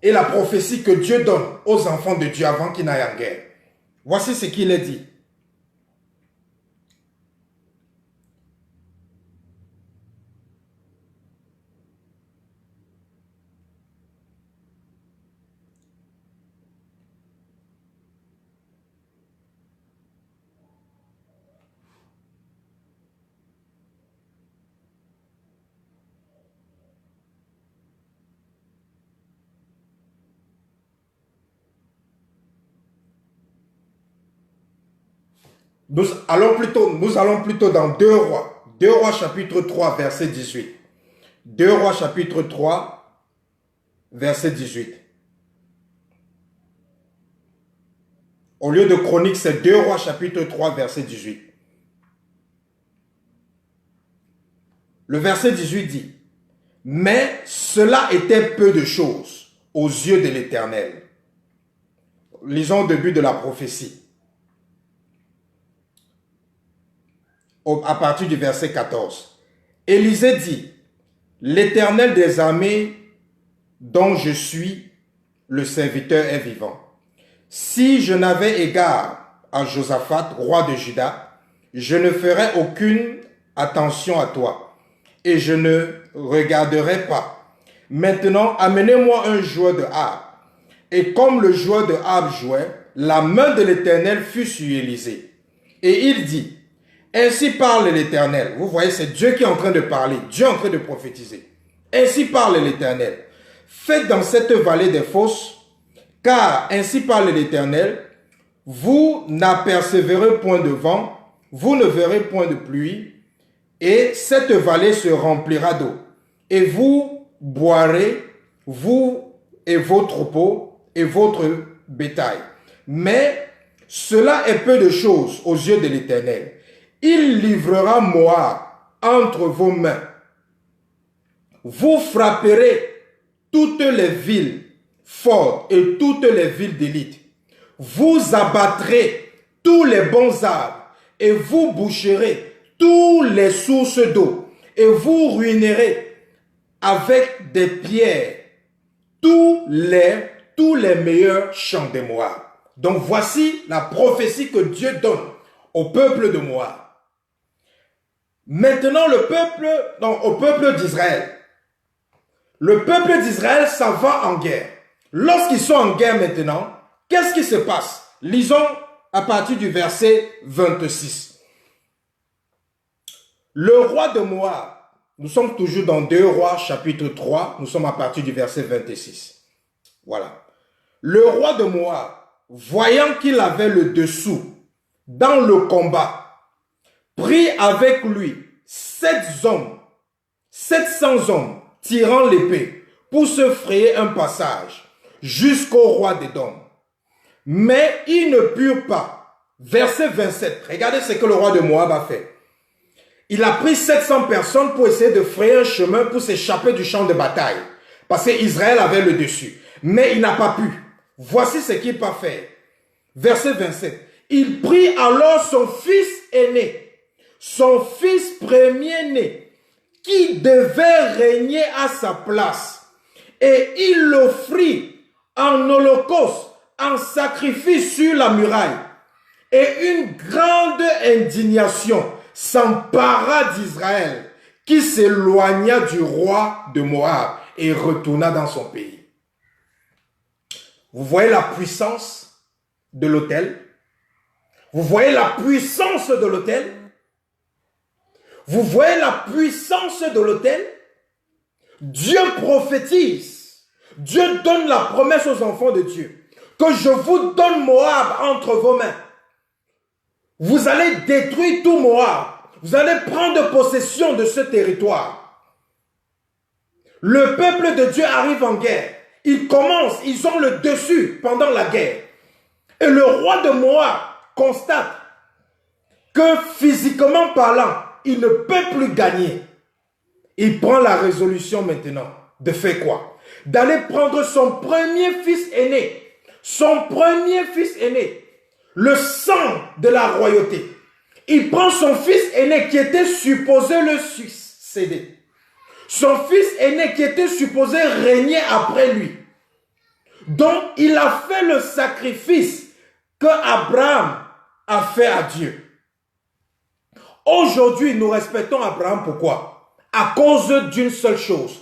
Speaker 1: et la prophétie que Dieu donne aux enfants de Dieu avant qu'ils n'aillent en guerre. Voici ce qu'il est dit. Nous allons plutôt dans 2 Rois. 2 Rois chapitre 3 verset 18. 2 Rois chapitre 3 verset 18. Au lieu de Chronique, c'est 2 Rois chapitre 3 verset 18. Le verset 18 dit: mais cela était peu de choses aux yeux de l'Éternel. Lisons au début de la prophétie. À partir du verset 14. Élisée dit: l'Éternel des armées dont je suis le serviteur est vivant. Si je n'avais égard à Josaphat, roi de Juda, je ne ferais aucune attention à toi et je ne regarderai pas. Maintenant, amenez-moi un joueur de harpe. Et comme le joueur de harpe jouait, la main de l'Éternel fut sur Élisée. Et il dit: ainsi parle l'Éternel. Vous voyez, c'est Dieu qui est en train de parler. Dieu est en train de prophétiser. Ainsi parle l'Éternel. Faites dans cette vallée des fosses, car ainsi parle l'Éternel, vous n'apercevrez point de vent, vous ne verrez point de pluie, et cette vallée se remplira d'eau. Et vous boirez vous et vos troupeaux et votre bétail. Mais cela est peu de choses aux yeux de l'Éternel. Il livrera Moab entre vos mains. Vous frapperez toutes les villes fortes et toutes les villes d'élite. Vous abattrez tous les bons arbres et vous boucherez toutes les sources d'eau et vous ruinerez avec des pierres tous les meilleurs champs de Moab. Donc voici la prophétie que Dieu donne au peuple de Moab. Maintenant au peuple d'Israël. Le peuple d'Israël s'en va en guerre. Lorsqu'ils sont en guerre maintenant, qu'est-ce qui se passe? Lisons à partir du verset 26. Le roi de Moab, nous sommes toujours dans 2 Rois chapitre 3, nous sommes à partir du verset 26. Voilà. Le roi de Moab, voyant qu'il avait le dessous dans le combat, prit avec lui 700 hommes tirant l'épée pour se frayer un passage jusqu'au roi d'Édom. Mais ils ne purent pas. Verset 27. Regardez ce que le roi de Moab a fait. Il a pris 700 personnes pour essayer de frayer un chemin pour s'échapper du champ de bataille. Parce qu'Israël avait le dessus. Mais il n'a pas pu. Voici ce qu'il va faire. Verset 27. Il prit alors son fils aîné, son fils premier-né, qui devait régner à sa place. Et il l'offrit en holocauste, en sacrifice sur la muraille. Et une grande indignation s'empara d'Israël, qui s'éloigna du roi de Moab et retourna dans son pays. Vous voyez la puissance de l'autel? Vous voyez la puissance de l'autel? Vous voyez la puissance de l'autel? Dieu prophétise. Dieu donne la promesse aux enfants de Dieu. Que je vous donne Moab entre vos mains. Vous allez détruire tout Moab. Vous allez prendre possession de ce territoire. Le peuple de Dieu arrive en guerre. Ils commencent, ils ont le dessus pendant la guerre. Et le roi de Moab constate que physiquement parlant, il ne peut plus gagner. Il prend la résolution maintenant de faire quoi? D'aller prendre son premier fils aîné. Son premier fils aîné. Le sang de la royauté. Il prend son fils aîné qui était supposé le succéder. Son fils aîné qui était supposé régner après lui. Donc il a fait le sacrifice que Abraham a fait à Dieu. Aujourd'hui, nous respectons Abraham. Pourquoi? À cause d'une seule chose.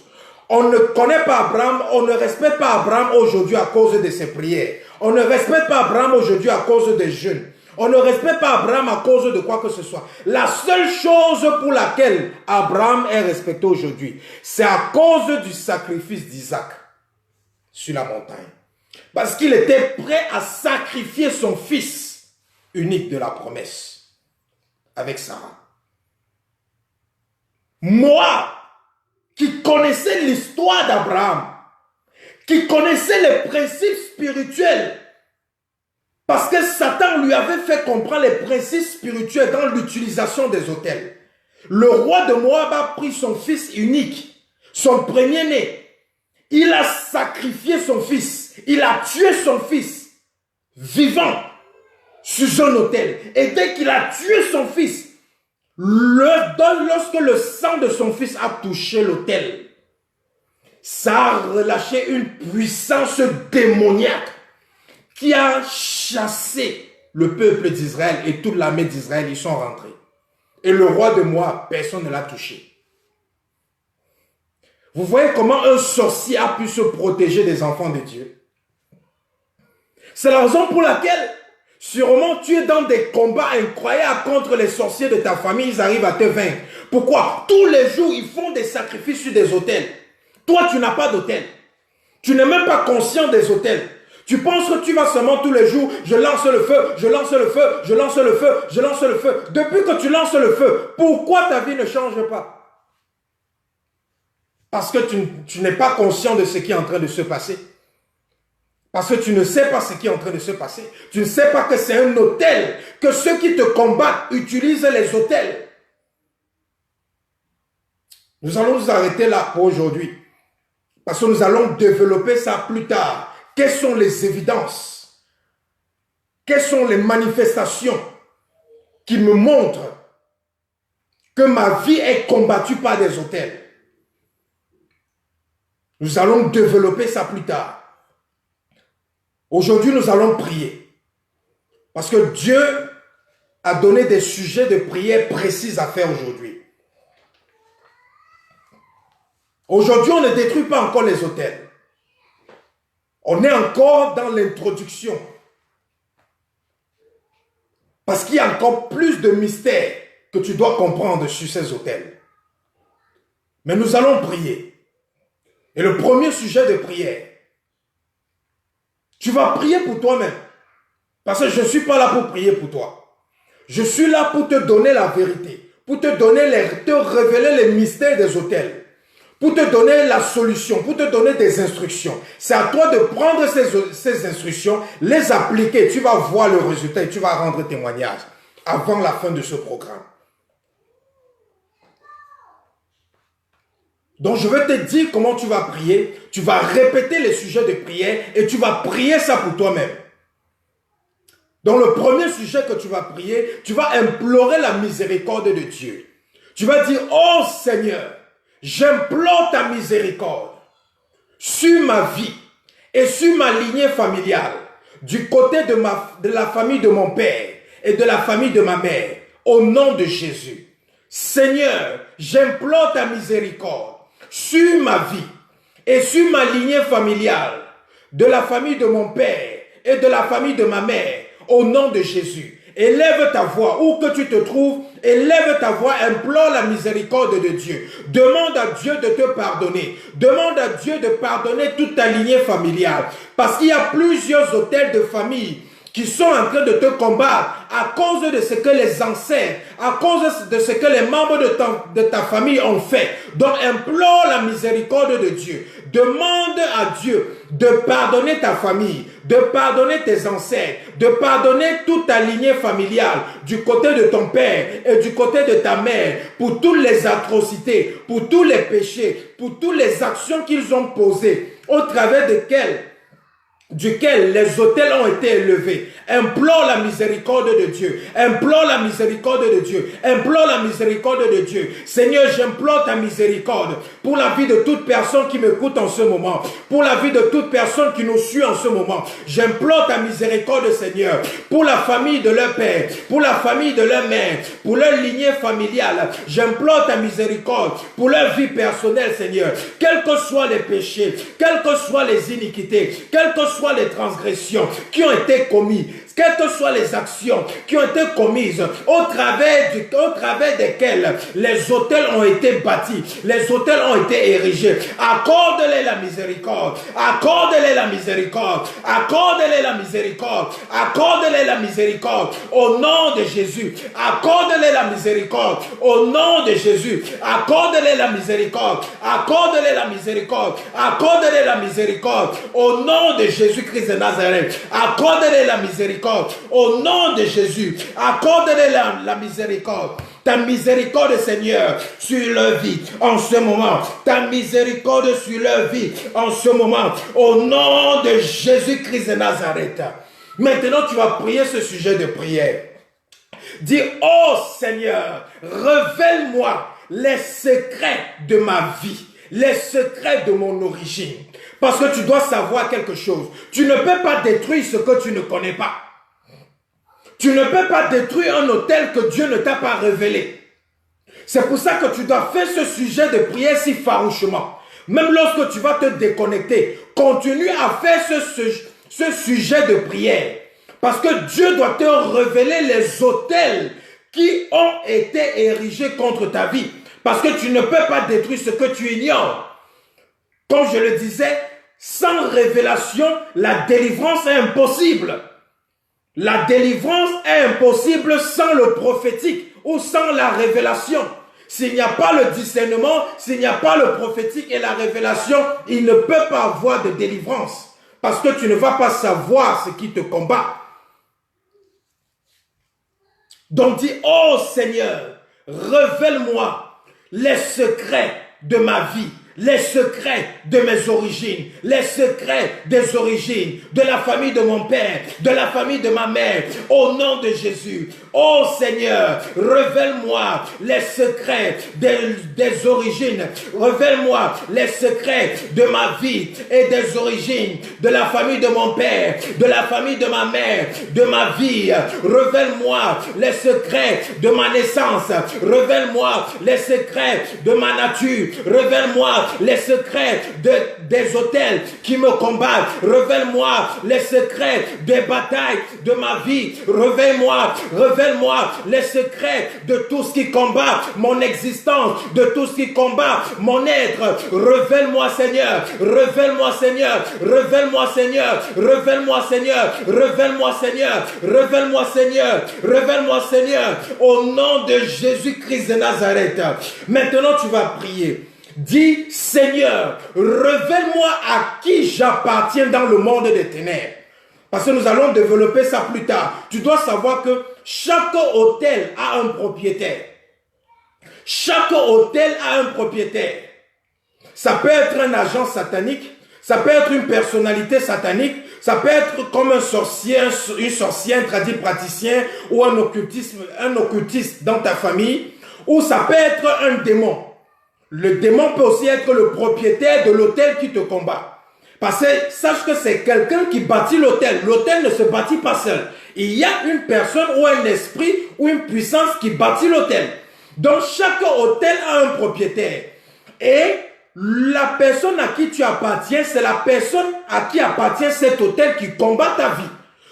Speaker 1: On ne connaît pas Abraham, on ne respecte pas Abraham aujourd'hui à cause de ses prières. On ne respecte pas Abraham aujourd'hui à cause des jeûnes. On ne respecte pas Abraham à cause de quoi que ce soit. La seule chose pour laquelle Abraham est respecté aujourd'hui, c'est à cause du sacrifice d'Isaac sur la montagne. Parce qu'il était prêt à sacrifier son fils unique de la promesse avec Sarah. Moi, qui connaissais l'histoire d'Abraham, qui connaissait les principes spirituels, parce que Satan lui avait fait comprendre les principes spirituels dans l'utilisation des autels. Le roi de Moab a pris son fils unique, son premier-né. Il a sacrifié son fils. Il a tué son fils vivant sur un autel. Et dès qu'il a tué son fils, lorsque le sang de son fils a touché l'autel, ça a relâché une puissance démoniaque qui a chassé le peuple d'Israël et toute l'armée d'Israël. Ils sont rentrés. Et le roi de Moab, personne ne l'a touché. Vous voyez comment un sorcier a pu se protéger des enfants de Dieu. C'est la raison pour laquelle sûrement tu es dans des combats incroyables contre les sorciers de ta famille. Ils arrivent à te vaincre. Pourquoi? Tous les jours, ils font des sacrifices sur des autels. Toi, tu n'as pas d'autel. Tu n'es même pas conscient des autels. Tu penses que tu vas seulement tous les jours, je lance le feu, je lance le feu, je lance le feu, je lance le feu. Depuis que tu lances le feu, pourquoi ta vie ne change pas? Parce que tu n'es pas conscient de ce qui est en train de se passer. Parce que tu ne sais pas ce qui est en train de se passer. Tu ne sais pas que c'est un autel, que ceux qui te combattent utilisent les autels. Nous allons nous arrêter là pour aujourd'hui. Parce que nous allons développer ça plus tard. Quelles sont les évidences? Quelles sont les manifestations qui me montrent que ma vie est combattue par des autels? Nous allons développer ça plus tard. Aujourd'hui, nous allons prier. Parce que Dieu a donné des sujets de prière précis à faire aujourd'hui. Aujourd'hui, on ne détruit pas encore les autels. On est encore dans l'introduction. Parce qu'il y a encore plus de mystères que tu dois comprendre sur ces autels. Mais nous allons prier. Et le premier sujet de prière, tu vas prier pour toi-même. Parce que je ne suis pas là pour prier pour toi. Je suis là pour te donner la vérité. Pour te révéler les mystères des autels. Pour te donner la solution. Pour te donner des instructions. C'est à toi de prendre ces instructions, les appliquer. Tu vas voir le résultat et tu vas rendre témoignage avant la fin de ce programme. Donc je vais te dire comment tu vas prier. Tu vas répéter les sujets de prière et tu vas prier ça pour toi-même. Dans le premier sujet que tu vas prier, tu vas implorer la miséricorde de Dieu. Tu vas dire, oh Seigneur, j'implore ta miséricorde sur ma vie et sur ma lignée familiale, du côté de la famille de mon père et de la famille de ma mère, au nom de Jésus. Seigneur, j'implore ta miséricorde sur ma vie et sur ma lignée familiale, de la famille de mon père et de la famille de ma mère, au nom de Jésus. Élève ta voix, où que tu te trouves, élève ta voix, implore la miséricorde de Dieu. Demande à Dieu de te pardonner. Demande à Dieu de pardonner toute ta lignée familiale. Parce qu'il y a plusieurs autels de famille qui sont en train de te combattre à cause de ce que les ancêtres, à cause de ce que les membres de ta famille ont fait. Donc implore la miséricorde de Dieu. Demande à Dieu de pardonner ta famille, de pardonner tes ancêtres, de pardonner toute ta lignée familiale, du côté de ton père et du côté de ta mère, pour toutes les atrocités, pour tous les péchés, pour toutes les actions qu'ils ont posées, au travers duquel les autels ont été élevés. Implore la miséricorde de Dieu. Implore la miséricorde de Dieu. Implore la miséricorde de Dieu. Seigneur, j'implore ta miséricorde pour la vie de toute personne qui m'écoute en ce moment. Pour la vie de toute personne qui nous suit en ce moment. J'implore ta miséricorde, Seigneur, pour la famille de leur père, pour la famille de leur mère, pour leur lignée familiale. J'implore ta miséricorde pour leur vie personnelle, Seigneur. Quels que soient les péchés, quelles que soient les iniquités, quelles que soient les transgressions qui ont été commises, quelles que soient les actions qui ont été commises au travers desquelles les autels ont été bâtis, les autels ont été érigés, accorde-les la miséricorde, accorde-les la miséricorde, accorde-les la miséricorde, accorde-les la miséricorde, au nom de Jésus, accorde-les la miséricorde, au nom de Jésus, accorde-les la miséricorde, accorde-les la miséricorde, accorde-les la miséricorde, au nom de Jésus-Christ de Nazareth, accorde-les la miséricorde, au nom de Jésus, accorde-les la miséricorde. Ta miséricorde, Seigneur, sur leur vie en ce moment. Ta miséricorde sur leur vie en ce moment. Au nom de Jésus-Christ de Nazareth. Maintenant, tu vas prier ce sujet de prière. Dis, oh Seigneur, révèle-moi les secrets de ma vie, les secrets de mon origine. Parce que tu dois savoir quelque chose. Tu ne peux pas détruire ce que tu ne connais pas. Tu ne peux pas détruire un autel que Dieu ne t'a pas révélé. C'est pour ça que tu dois faire ce sujet de prière si farouchement. Même lorsque tu vas te déconnecter, continue à faire ce sujet de prière. Parce que Dieu doit te révéler les autels qui ont été érigés contre ta vie. Parce que tu ne peux pas détruire ce que tu ignores. Comme je le disais, sans révélation, la délivrance est impossible. La délivrance est impossible sans le prophétique ou sans la révélation. s'il n'y a pas le discernement, s'il n'y a pas le prophétique et la révélation, il ne peut pas avoir de délivrance. Parce que tu ne vas pas savoir ce qui te combat. Donc dis, oh Seigneur, révèle-moi les secrets de ma vie, les secrets de mes origines, les secrets des origines, de la famille de mon père, de la famille de ma mère, au nom de Jésus. Oh Seigneur, révèle-moi les secrets des origines, révèle-moi les secrets de ma vie et des origines, de la famille de mon père, de la famille de ma mère, de ma vie. Révèle-moi les secrets de ma naissance, révèle-moi les secrets de ma nature, révèle-moi les secrets des autels qui me combattent. Révèle-moi les secrets des batailles de ma vie. Révèle-moi les secrets de tout ce qui combat mon existence, de tout ce qui combat mon être. Révèle-moi Seigneur, révèle-moi Seigneur, révèle-moi Seigneur, révèle-moi Seigneur, révèle-moi Seigneur, révèle-moi Seigneur, révèle-moi Seigneur, au nom de Jésus-Christ de Nazareth. Maintenant tu vas prier. Dis, Seigneur, révèle-moi à qui j'appartiens dans le monde des ténèbres. Parce que nous allons développer ça plus tard. Tu dois savoir que chaque hôtel a un propriétaire. Chaque hôtel a un propriétaire. Ça peut être un agent satanique, ça peut être une personnalité satanique, ça peut être comme un sorcier, une sorcière, un tradipraticien ou un occultiste dans ta famille, ou ça peut être un démon. Le démon peut aussi être le propriétaire de l'hôtel qui te combat. Parce que sache que c'est quelqu'un qui bâtit l'hôtel. L'hôtel ne se bâtit pas seul. Il y a une personne ou un esprit ou une puissance qui bâtit l'hôtel. Donc chaque hôtel a un propriétaire. Et la personne à qui tu appartiens, c'est la personne à qui appartient cet hôtel qui combat ta vie.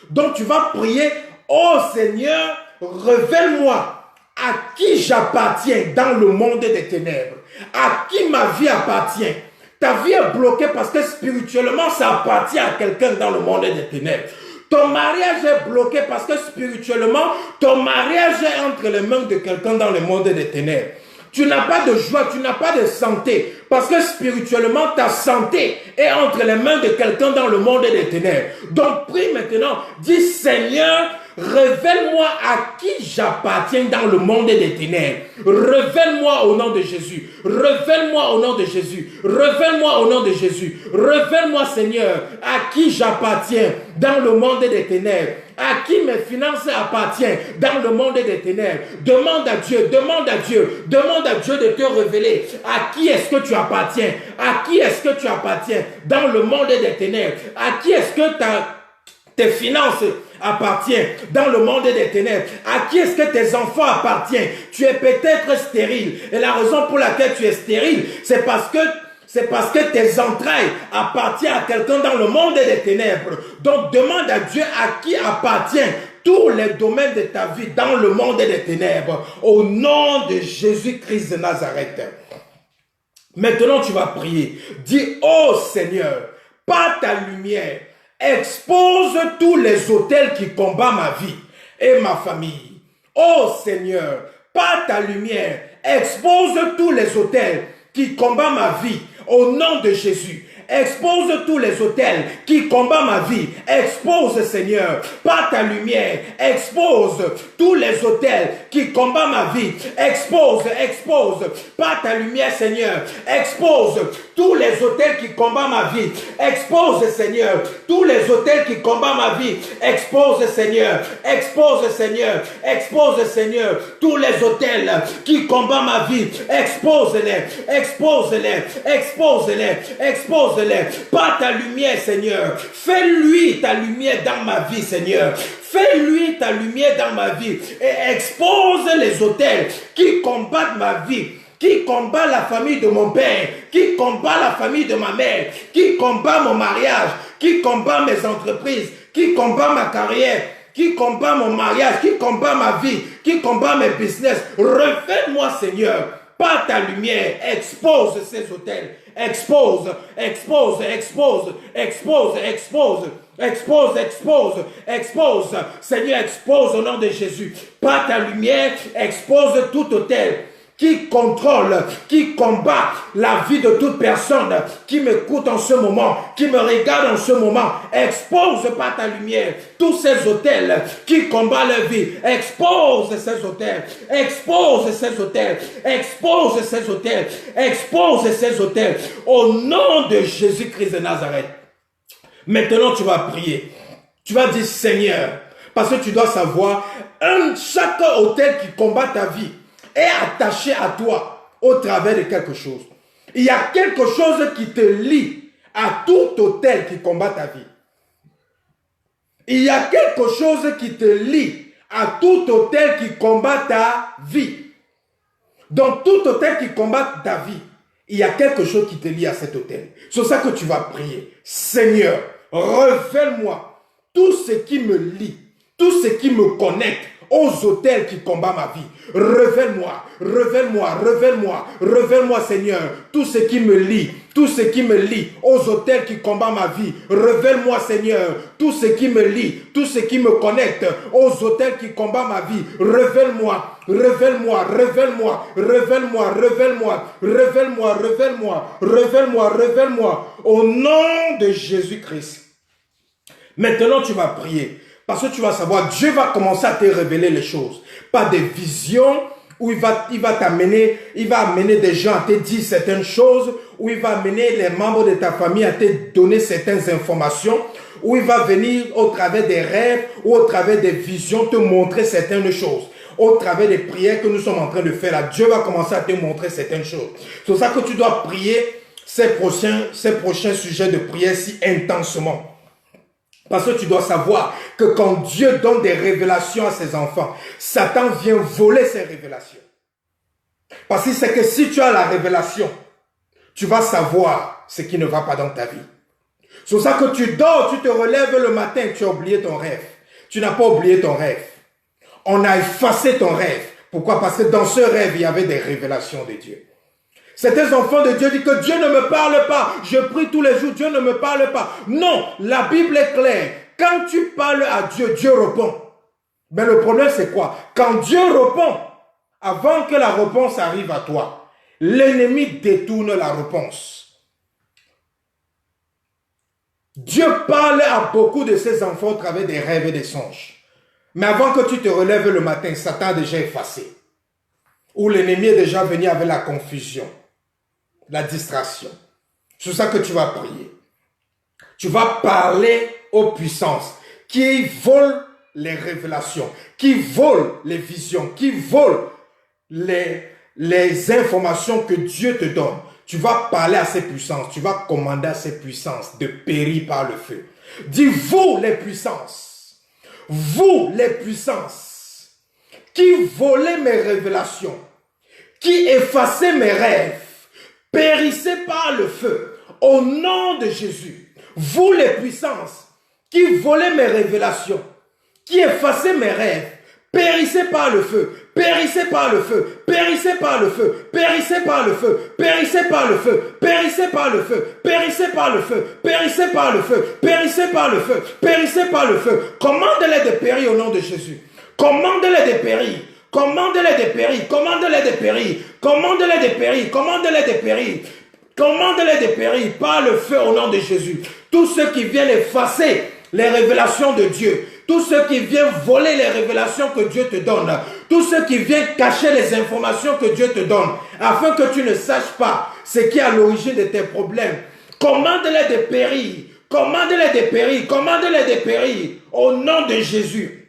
Speaker 1: Donc tu vas prier, oh Seigneur, révèle-moi à qui j'appartiens dans le monde des ténèbres. À qui ma vie appartient. Ta vie est bloquée parce que spirituellement, ça appartient à quelqu'un dans le monde des ténèbres. Ton mariage est bloqué parce que spirituellement, ton mariage est entre les mains de quelqu'un dans le monde des ténèbres. Tu n'as pas de joie, tu n'as pas de santé parce que spirituellement, ta santé est entre les mains de quelqu'un dans le monde des ténèbres. Donc, prie maintenant, dis Seigneur, révèle-moi à qui j'appartiens dans le monde des ténèbres. Révèle-moi au nom de Jésus. Révèle-moi au nom de Jésus. Révèle-moi au nom de Jésus. Révèle-moi, Seigneur, à qui j'appartiens dans le monde des ténèbres. À qui mes finances appartiennent dans le monde des ténèbres. Demande à Dieu, demande à Dieu, demande à Dieu de te révéler à qui est-ce que tu appartiens. À qui est-ce que tu appartiens dans le monde des ténèbres. À qui est-ce que tes finances appartiennent dans le monde des ténèbres. À qui est-ce que tes enfants appartiennent? Tu es peut-être stérile. Et la raison pour laquelle tu es stérile, c'est parce que tes entrailles appartiennent à quelqu'un dans le monde des ténèbres. Donc demande à Dieu à qui appartiennent tous les domaines de ta vie dans le monde des ténèbres. Au nom de Jésus-Christ de Nazareth. Maintenant tu vas prier. Dis, oh Seigneur, par ta lumière, expose tous les autels qui combattent ma vie et ma famille. Oh Seigneur, par ta lumière, expose tous les autels qui combattent ma vie au nom de Jésus. Expose tous les autels qui combattent ma vie. Expose, Seigneur, par ta lumière. Expose tous les autels qui combattent ma vie. Expose, par ta lumière, Seigneur. Expose tous les autels qui combattent ma vie. Expose, Seigneur, tous les autels qui combattent ma vie. Expose, Seigneur. Expose, Seigneur. Expose, Seigneur, tous les autels qui combattent ma vie. Expose-les. Expose-les. Expose-les. Expose-les. Par ta lumière, Seigneur. Fais-lui ta lumière dans ma vie, Seigneur. Fais-lui ta lumière dans ma vie. Et expose les autels qui combattent ma vie. Qui combat la famille de mon père, qui combat la famille de ma mère, qui combat mon mariage, qui combat mes entreprises, qui combat ma carrière, qui combat mon mariage, qui combat ma vie, qui combat mes business. Révèle-moi, Seigneur, par ta lumière, expose ces autels. Expose, expose, expose, expose, expose, expose, expose, expose. Seigneur, expose au nom de Jésus. Par ta lumière, expose tout autel qui contrôle, qui combat la vie de toute personne qui m'écoute en ce moment, qui me regarde en ce moment. Expose par ta lumière tous ces autels qui combattent leur vie. Expose ces autels, expose ces autels, expose ces autels, expose ces autels. Au nom de Jésus-Christ de Nazareth. Maintenant, tu vas prier. Tu vas dire, Seigneur, parce que tu dois savoir, chaque autel qui combat ta vie est attaché à toi au travers de quelque chose. Il y a quelque chose qui te lie à tout autel qui combat ta vie. Il y a quelque chose qui te lie à tout autel qui combat ta vie. Donc, tout autel qui combat ta vie, il y a quelque chose qui te lie à cet autel. C'est ça que tu vas prier. Seigneur, révèle-moi tout ce qui me lie, tout ce qui me connecte aux autels qui combattent ma vie. Révèle-moi, révèle-moi, révèle-moi, révèle-moi, Seigneur, tout ce qui me lie, tout ce qui me lie aux autels qui combattent ma vie. Révèle-moi, Seigneur, tout ce qui me lie, tout ce qui me connecte aux autels qui combattent ma vie. Révèle-moi, révèle-moi, révèle-moi, révèle-moi, révèle-moi, révèle-moi, révèle-moi, révèle-moi, révèle-moi, au nom de Jésus-Christ. Maintenant, tu vas prier. Parce que tu vas savoir, Dieu va commencer à te révéler les choses. Pas des visions où il va t'amener, il va amener des gens à te dire certaines choses, où il va amener les membres de ta famille à te donner certaines informations, où il va venir au travers des rêves ou au travers des visions te montrer certaines choses. Au travers des prières que nous sommes en train de faire là, Dieu va commencer à te montrer certaines choses. C'est pour ça que tu dois prier ces prochains sujets de prière si intensement. Parce que tu dois savoir que quand Dieu donne des révélations à ses enfants, Satan vient voler ces révélations. Parce que c'est que si tu as la révélation, tu vas savoir ce qui ne va pas dans ta vie. C'est pour ça que tu dors, tu te relèves le matin, tu as oublié ton rêve. Tu n'as pas oublié ton rêve. On a effacé ton rêve. Pourquoi? Parce que dans ce rêve, il y avait des révélations de Dieu. Certains enfants de Dieu disent que Dieu ne me parle pas. Je prie tous les jours, Dieu ne me parle pas. Non, la Bible est claire. Quand tu parles à Dieu, Dieu répond. Mais le problème c'est quoi? Quand Dieu répond, avant que la réponse arrive à toi, l'ennemi détourne la réponse. Dieu parle à beaucoup de ses enfants au travers des rêves et des songes. Mais avant que tu te relèves le matin, Satan a déjà effacé. Ou l'ennemi est déjà venu avec la confusion. La distraction. C'est ça que tu vas prier. Tu vas parler aux puissances qui volent les révélations, qui volent les visions, qui volent les informations que Dieu te donne. Tu vas parler à ces puissances, tu vas commander à ces puissances de périr par le feu. Dis, vous les puissances, qui volez mes révélations, qui effacez mes rêves, périssez par le feu, au nom de Jésus. Vous les puissances, qui volez mes révélations, qui effacez mes rêves, périssez par le feu, périssez par le feu, périssez par le feu, périssez par le feu, périssez par le feu, périssez par le feu, périssez par le feu, périssez par le feu, périssez par le feu, périssez par le feu. Commande-les de périr au nom de Jésus. Commande-les de périr. Commande-les de périr, commande-les de périr, commande-les de périr, commande-les de périr, commande-les de périr par le feu au nom de Jésus. Tous ceux qui viennent effacer les révélations de Dieu, tous ceux qui viennent voler les révélations que Dieu te donne, tous ceux qui viennent cacher les informations que Dieu te donne, afin que tu ne saches pas ce qui est à l'origine de tes problèmes, commande-les de périr, commande-les de périr, commande-les de périr au nom de Jésus.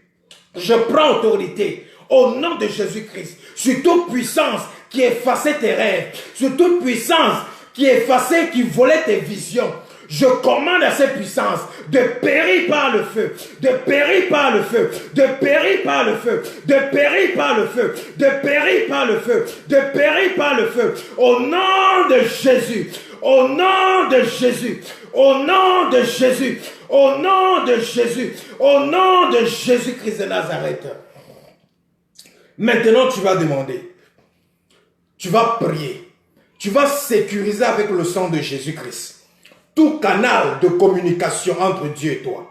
Speaker 1: Je prends autorité. Au nom de Jésus-Christ, sur toute puissance qui effaçait tes rêves, sur toute puissance qui effaçait, qui volait tes visions, je commande à ces puissances de périr par le feu, de périr par le feu, de périr par le feu, de périr par le feu, de périr par le feu, de périr par le feu, au nom de Jésus, au nom de Jésus, au nom de Jésus, au nom de Jésus, au nom de Jésus-Christ de Nazareth. Maintenant, tu vas demander, tu vas prier, tu vas sécuriser avec le sang de Jésus-Christ tout canal de communication entre Dieu et toi.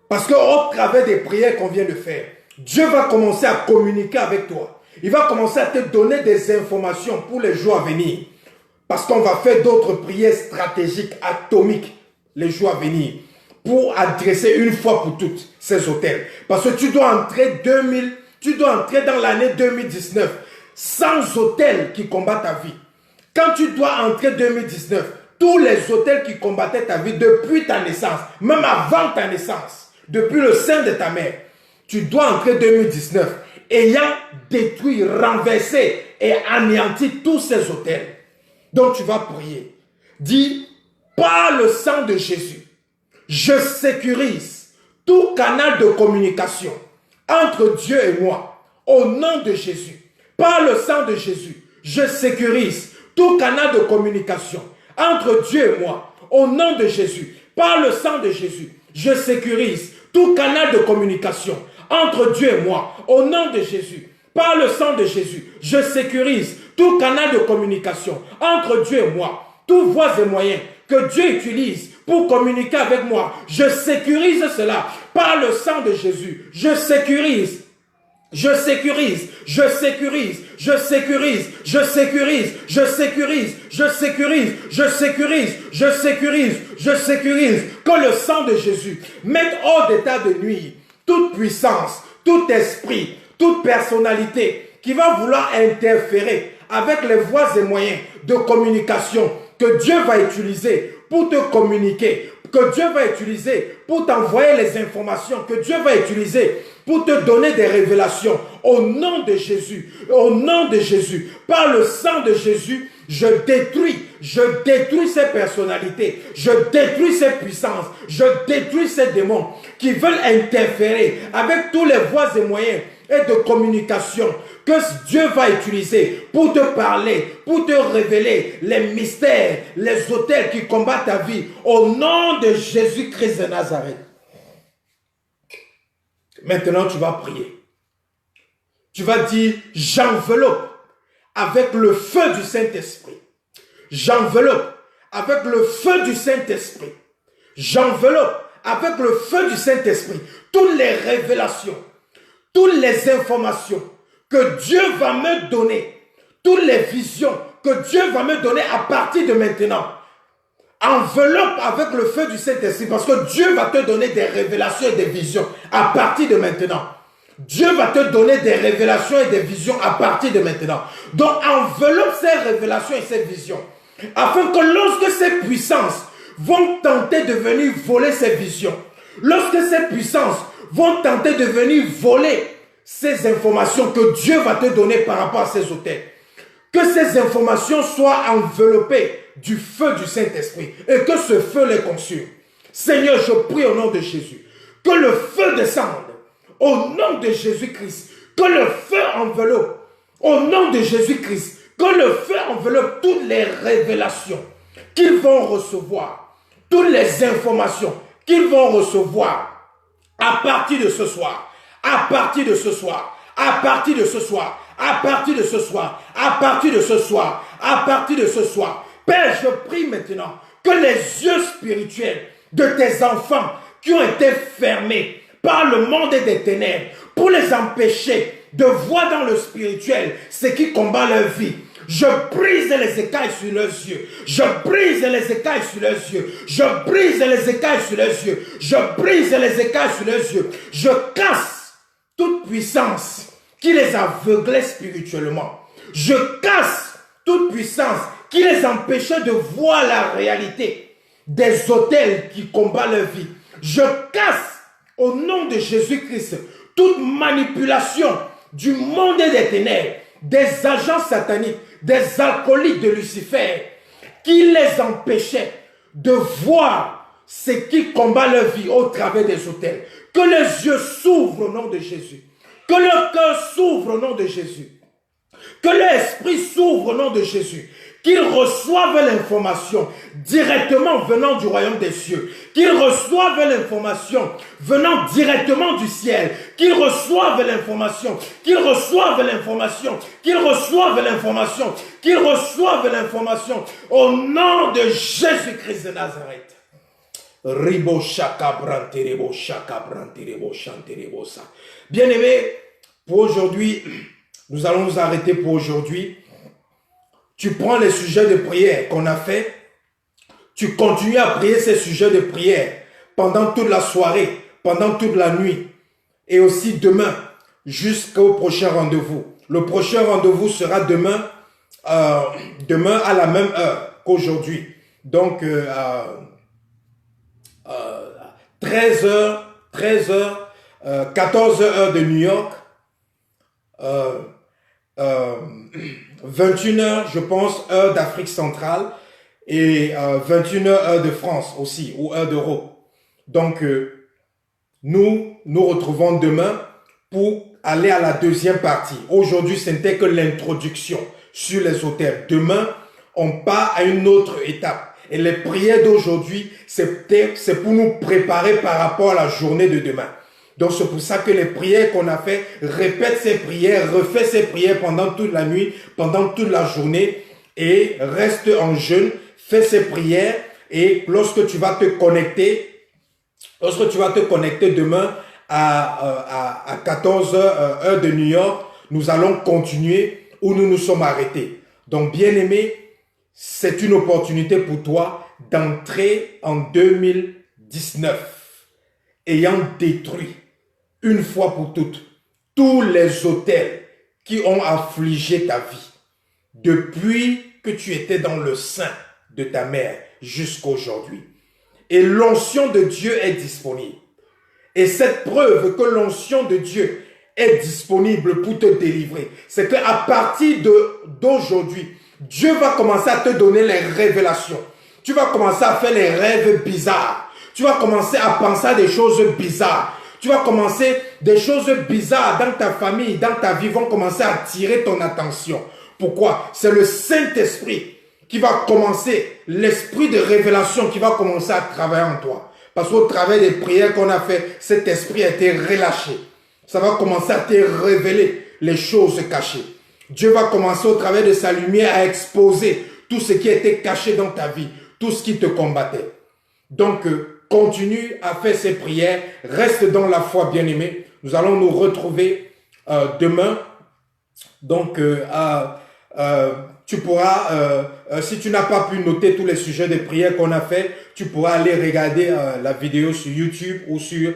Speaker 1: Parce qu'au travers des prières qu'on vient de faire, Dieu va commencer à communiquer avec toi. Il va commencer à te donner des informations pour les jours à venir. Parce qu'on va faire d'autres prières stratégiques, atomiques, les jours à venir. Pour adresser une fois pour toutes ces hôtels. Parce que tu dois entrer dans l'année 2019 sans hôtels qui combattent ta vie. Quand tu dois entrer 2019, tous les hôtels qui combattaient ta vie depuis ta naissance, même avant ta naissance, depuis le sein de ta mère, tu dois entrer 2019 ayant détruit, renversé et anéanti tous ces hôtels. Donc tu vas prier. Dis, par le sang de Jésus, je sécurise tout canal de communication entre Dieu et moi, au nom de Jésus. Par le sang de Jésus, je sécurise tout canal de communication entre Dieu et moi, au nom de Jésus. Par le sang de Jésus, je sécurise tout canal de communication entre Dieu et moi, au nom de Jésus. Par le sang de Jésus, je sécurise tout canal de communication entre Dieu et moi, tous voies et moyens que Dieu utilise pour communiquer avec moi. Je sécurise cela par le sang de Jésus. Je sécurise. Je sécurise, je sécurise, je sécurise, je sécurise, je sécurise, je sécurise, je sécurise, je sécurise, je sécurise. Que le sang de Jésus mette hors d'état de nuire toute puissance, tout esprit, toute personnalité qui va vouloir interférer avec les voies et moyens de communication que Dieu va utiliser pour te communiquer, que Dieu va utiliser pour t'envoyer les informations, que Dieu va utiliser pour te donner des révélations. Au nom de Jésus, par le sang de Jésus, je détruis ces personnalités, je détruis ces puissances, je détruis ces démons qui veulent interférer avec tous les voies et moyens et de communication que Dieu va utiliser pour te parler, pour te révéler les mystères, les autels qui combattent ta vie. Au nom de Jésus-Christ de Nazareth. Maintenant, tu vas prier. Tu vas dire, j'enveloppe avec le feu du Saint-Esprit. J'enveloppe avec le feu du Saint-Esprit. J'enveloppe avec le feu du Saint-Esprit toutes les révélations, toutes les informations que Dieu va me donner, toutes les visions que Dieu va me donner à partir de maintenant. Enveloppe avec le feu du Saint-Esprit parce que Dieu va te donner des révélations et des visions à partir de maintenant. Dieu va te donner des révélations et des visions à partir de maintenant. Donc enveloppe ces révélations et ces visions afin que lorsque ces puissances vont tenter de venir voler ces visions, lorsque ces puissances vont tenter de venir voler ces informations que Dieu va te donner par rapport à ces hôtels, que ces informations soient enveloppées du feu du Saint-Esprit et que ce feu les consume. Seigneur, je prie au nom de Jésus, que le feu descende au nom de Jésus-Christ, que le feu enveloppe au nom de Jésus-Christ, que le feu enveloppe toutes les révélations qu'ils vont recevoir, toutes les informations qu'ils vont recevoir à partir de ce soir, à partir de ce soir, à partir de ce soir, à partir de ce soir, à partir de ce soir, à partir de ce soir. Père, je prie maintenant que les yeux spirituels de tes enfants qui ont été fermés par le monde des ténèbres pour les empêcher de voir dans le spirituel ce qui combat leur vie. Je brise les écailles sur leurs yeux. Je brise les écailles sur leurs yeux. Je brise les écailles sur leurs yeux. Je brise les écailles sur leurs yeux. Je casse toute puissance qui les aveuglait spirituellement. Je casse toute puissance qui les empêchait de voir la réalité des autels qui combattent leur vie. Je casse au nom de Jésus-Christ toute manipulation du monde des ténèbres, des agents sataniques, des alcooliques de Lucifer, qui les empêchaient de voir ce qui combat leur vie au travers des autels. Que les yeux s'ouvrent au nom de Jésus. Que le cœur s'ouvre au nom de Jésus. Que l'esprit s'ouvre au nom de Jésus. Qu'ils reçoivent l'information directement venant du royaume des cieux. Qu'ils reçoivent l'information venant directement du ciel. Qu'ils reçoivent l'information. Qu'ils reçoivent l'information. Qu'ils reçoivent l'information. Qu'ils reçoivent l'information. Au nom de Jésus-Christ de Nazareth. Ribo shaka branterebo shaka branterebo chanterebo sa. Bien-aimés, pour aujourd'hui, nous allons nous arrêter pour aujourd'hui. Tu prends les sujets de prière qu'on a fait, tu continues à prier ces sujets de prière pendant toute la soirée, pendant toute la nuit et aussi demain jusqu'au prochain rendez-vous. Le prochain rendez-vous sera demain, demain à la même heure qu'aujourd'hui. Donc, 13h, 14h heure de New York, 21h, je pense, heure d'Afrique centrale et 21h heure de France aussi, ou heure d'Europe. Donc, nous retrouvons demain pour aller à la deuxième partie. Aujourd'hui, ce n'était que l'introduction sur les autels. Demain, on part à une autre étape. Et les prières d'aujourd'hui, c'est pour nous préparer par rapport à la journée de demain. Donc, c'est pour ça que les prières qu'on a fait, répète ces prières, refais ces prières pendant toute la nuit, pendant toute la journée et reste en jeûne, fais ces prières et lorsque tu vas te connecter demain à 14h, heure de New York, nous allons continuer où nous nous sommes arrêtés. Donc, bien-aimé, c'est une opportunité pour toi d'entrer en 2019 ayant détruit une fois pour toutes tous les autels qui ont affligé ta vie depuis que tu étais dans le sein de ta mère jusqu'à aujourd'hui. Et l'onction de Dieu est disponible. Et cette preuve que l'onction de Dieu est disponible pour te délivrer, c'est qu'à partir d'aujourd'hui, Dieu va commencer à te donner les révélations. Tu vas commencer à faire les rêves bizarres. Tu vas commencer à penser à des choses bizarres. Tu vas commencer, des choses bizarres dans ta famille, dans ta vie vont commencer à attirer ton attention. Pourquoi? C'est le Saint-Esprit qui va commencer, l'esprit de révélation qui va commencer à travailler en toi. Parce qu'au travers des prières qu'on a fait, cet esprit a été relâché. Ça va commencer à te révéler les choses cachées. Dieu va commencer au travers de sa lumière à exposer tout ce qui était caché dans ta vie, tout ce qui te combattait. Donc, continue à faire ces prières, reste dans la foi, bien-aimé. Nous allons nous retrouver demain. Donc, tu pourras, si tu n'as pas pu noter tous les sujets de prière qu'on a fait, tu pourras aller regarder la vidéo sur YouTube ou sur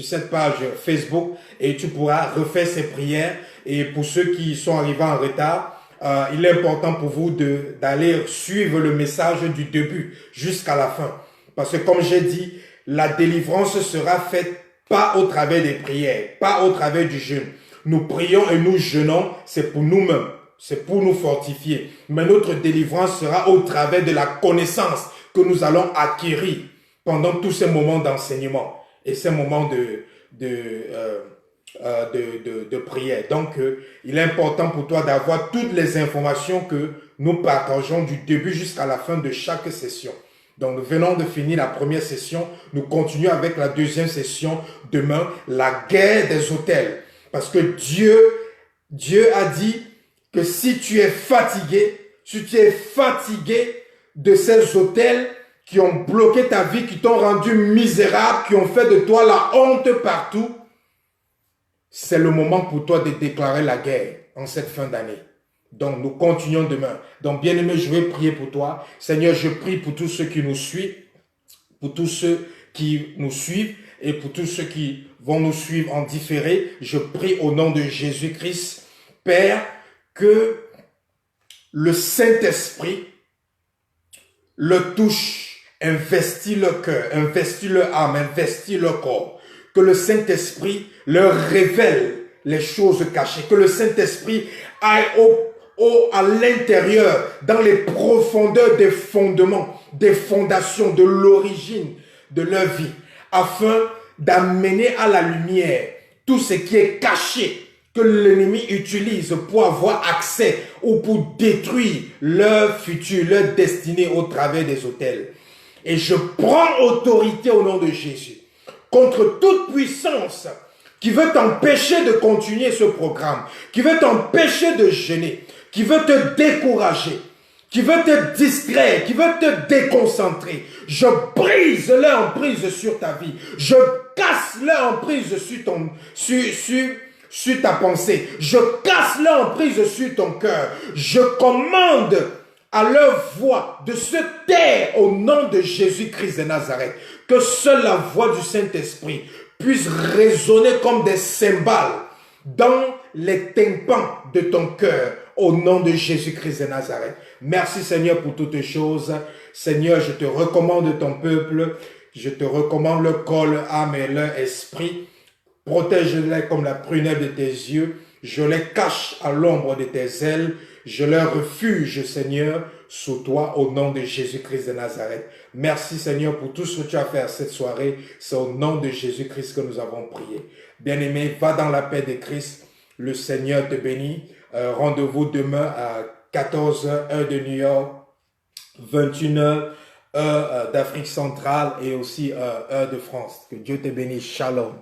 Speaker 1: cette page Facebook et tu pourras refaire ces prières. Et pour ceux qui sont arrivés en retard, il est important pour vous d'aller suivre le message du début jusqu'à la fin. Parce que comme j'ai dit, la délivrance sera faite pas au travers des prières, pas au travers du jeûne. Nous prions et nous jeûnons, c'est pour nous-mêmes, c'est pour nous fortifier. Mais notre délivrance sera au travers de la connaissance que nous allons acquérir pendant tous ces moments d'enseignement et ces moments de prière. Donc, il est important pour toi d'avoir toutes les informations que nous partageons du début jusqu'à la fin de chaque session. Donc, nous venons de finir la première session. Nous continuons avec la deuxième session demain, la guerre des autels. Parce que Dieu a dit que si tu es fatigué de ces autels qui ont bloqué ta vie, qui t'ont rendu misérable, qui ont fait de toi la honte partout, c'est le moment pour toi de déclarer la guerre en cette fin d'année. Donc, nous continuons demain. Donc, bien-aimé, je vais prier pour toi. Seigneur, je prie pour tous ceux qui nous suivent, et pour tous ceux qui vont nous suivre en différé. Je prie au nom de Jésus-Christ, Père, que le Saint-Esprit le touche, investit le cœur, investit leur âme, investit leur corps. Que le Saint-Esprit leur révèle les choses cachées. Que le Saint-Esprit aille à l'intérieur, dans les profondeurs des fondements, des fondations, de l'origine de leur vie, afin d'amener à la lumière tout ce qui est caché, que l'ennemi utilise pour avoir accès ou pour détruire leur futur, leur destinée au travers des autels. Et je prends autorité au nom de Jésus contre toute puissance qui veut t'empêcher de continuer ce programme, qui veut t'empêcher de jeûner, qui veut te décourager, qui veut te distraire, qui veut te déconcentrer. Je brise leur emprise sur ta vie. Je casse leur emprise sur ta pensée. Je casse l'emprise sur ton cœur. Je commande à leur voix de se taire au nom de Jésus-Christ de Nazareth. Que seule la voix du Saint-Esprit puisse résonner comme des cymbales dans les tympans de ton cœur au nom de Jésus-Christ de Nazareth. Merci Seigneur pour toutes choses. Seigneur, je te recommande ton peuple. Je te recommande leur corps, leur âme et leur esprit. Protège-les comme la prunelle de tes yeux. Je les cache à l'ombre de tes ailes. Je leur refuge, Seigneur, sous toi, au nom de Jésus-Christ de Nazareth. Merci, Seigneur, pour tout ce que tu as fait cette soirée. C'est au nom de Jésus-Christ que nous avons prié. Bien-aimé, va dans la paix de Christ. Le Seigneur te bénit. Rendez-vous demain à 14h, heure de New York, 21h, heure d'Afrique centrale et aussi heure de France. Que Dieu te bénisse. Shalom.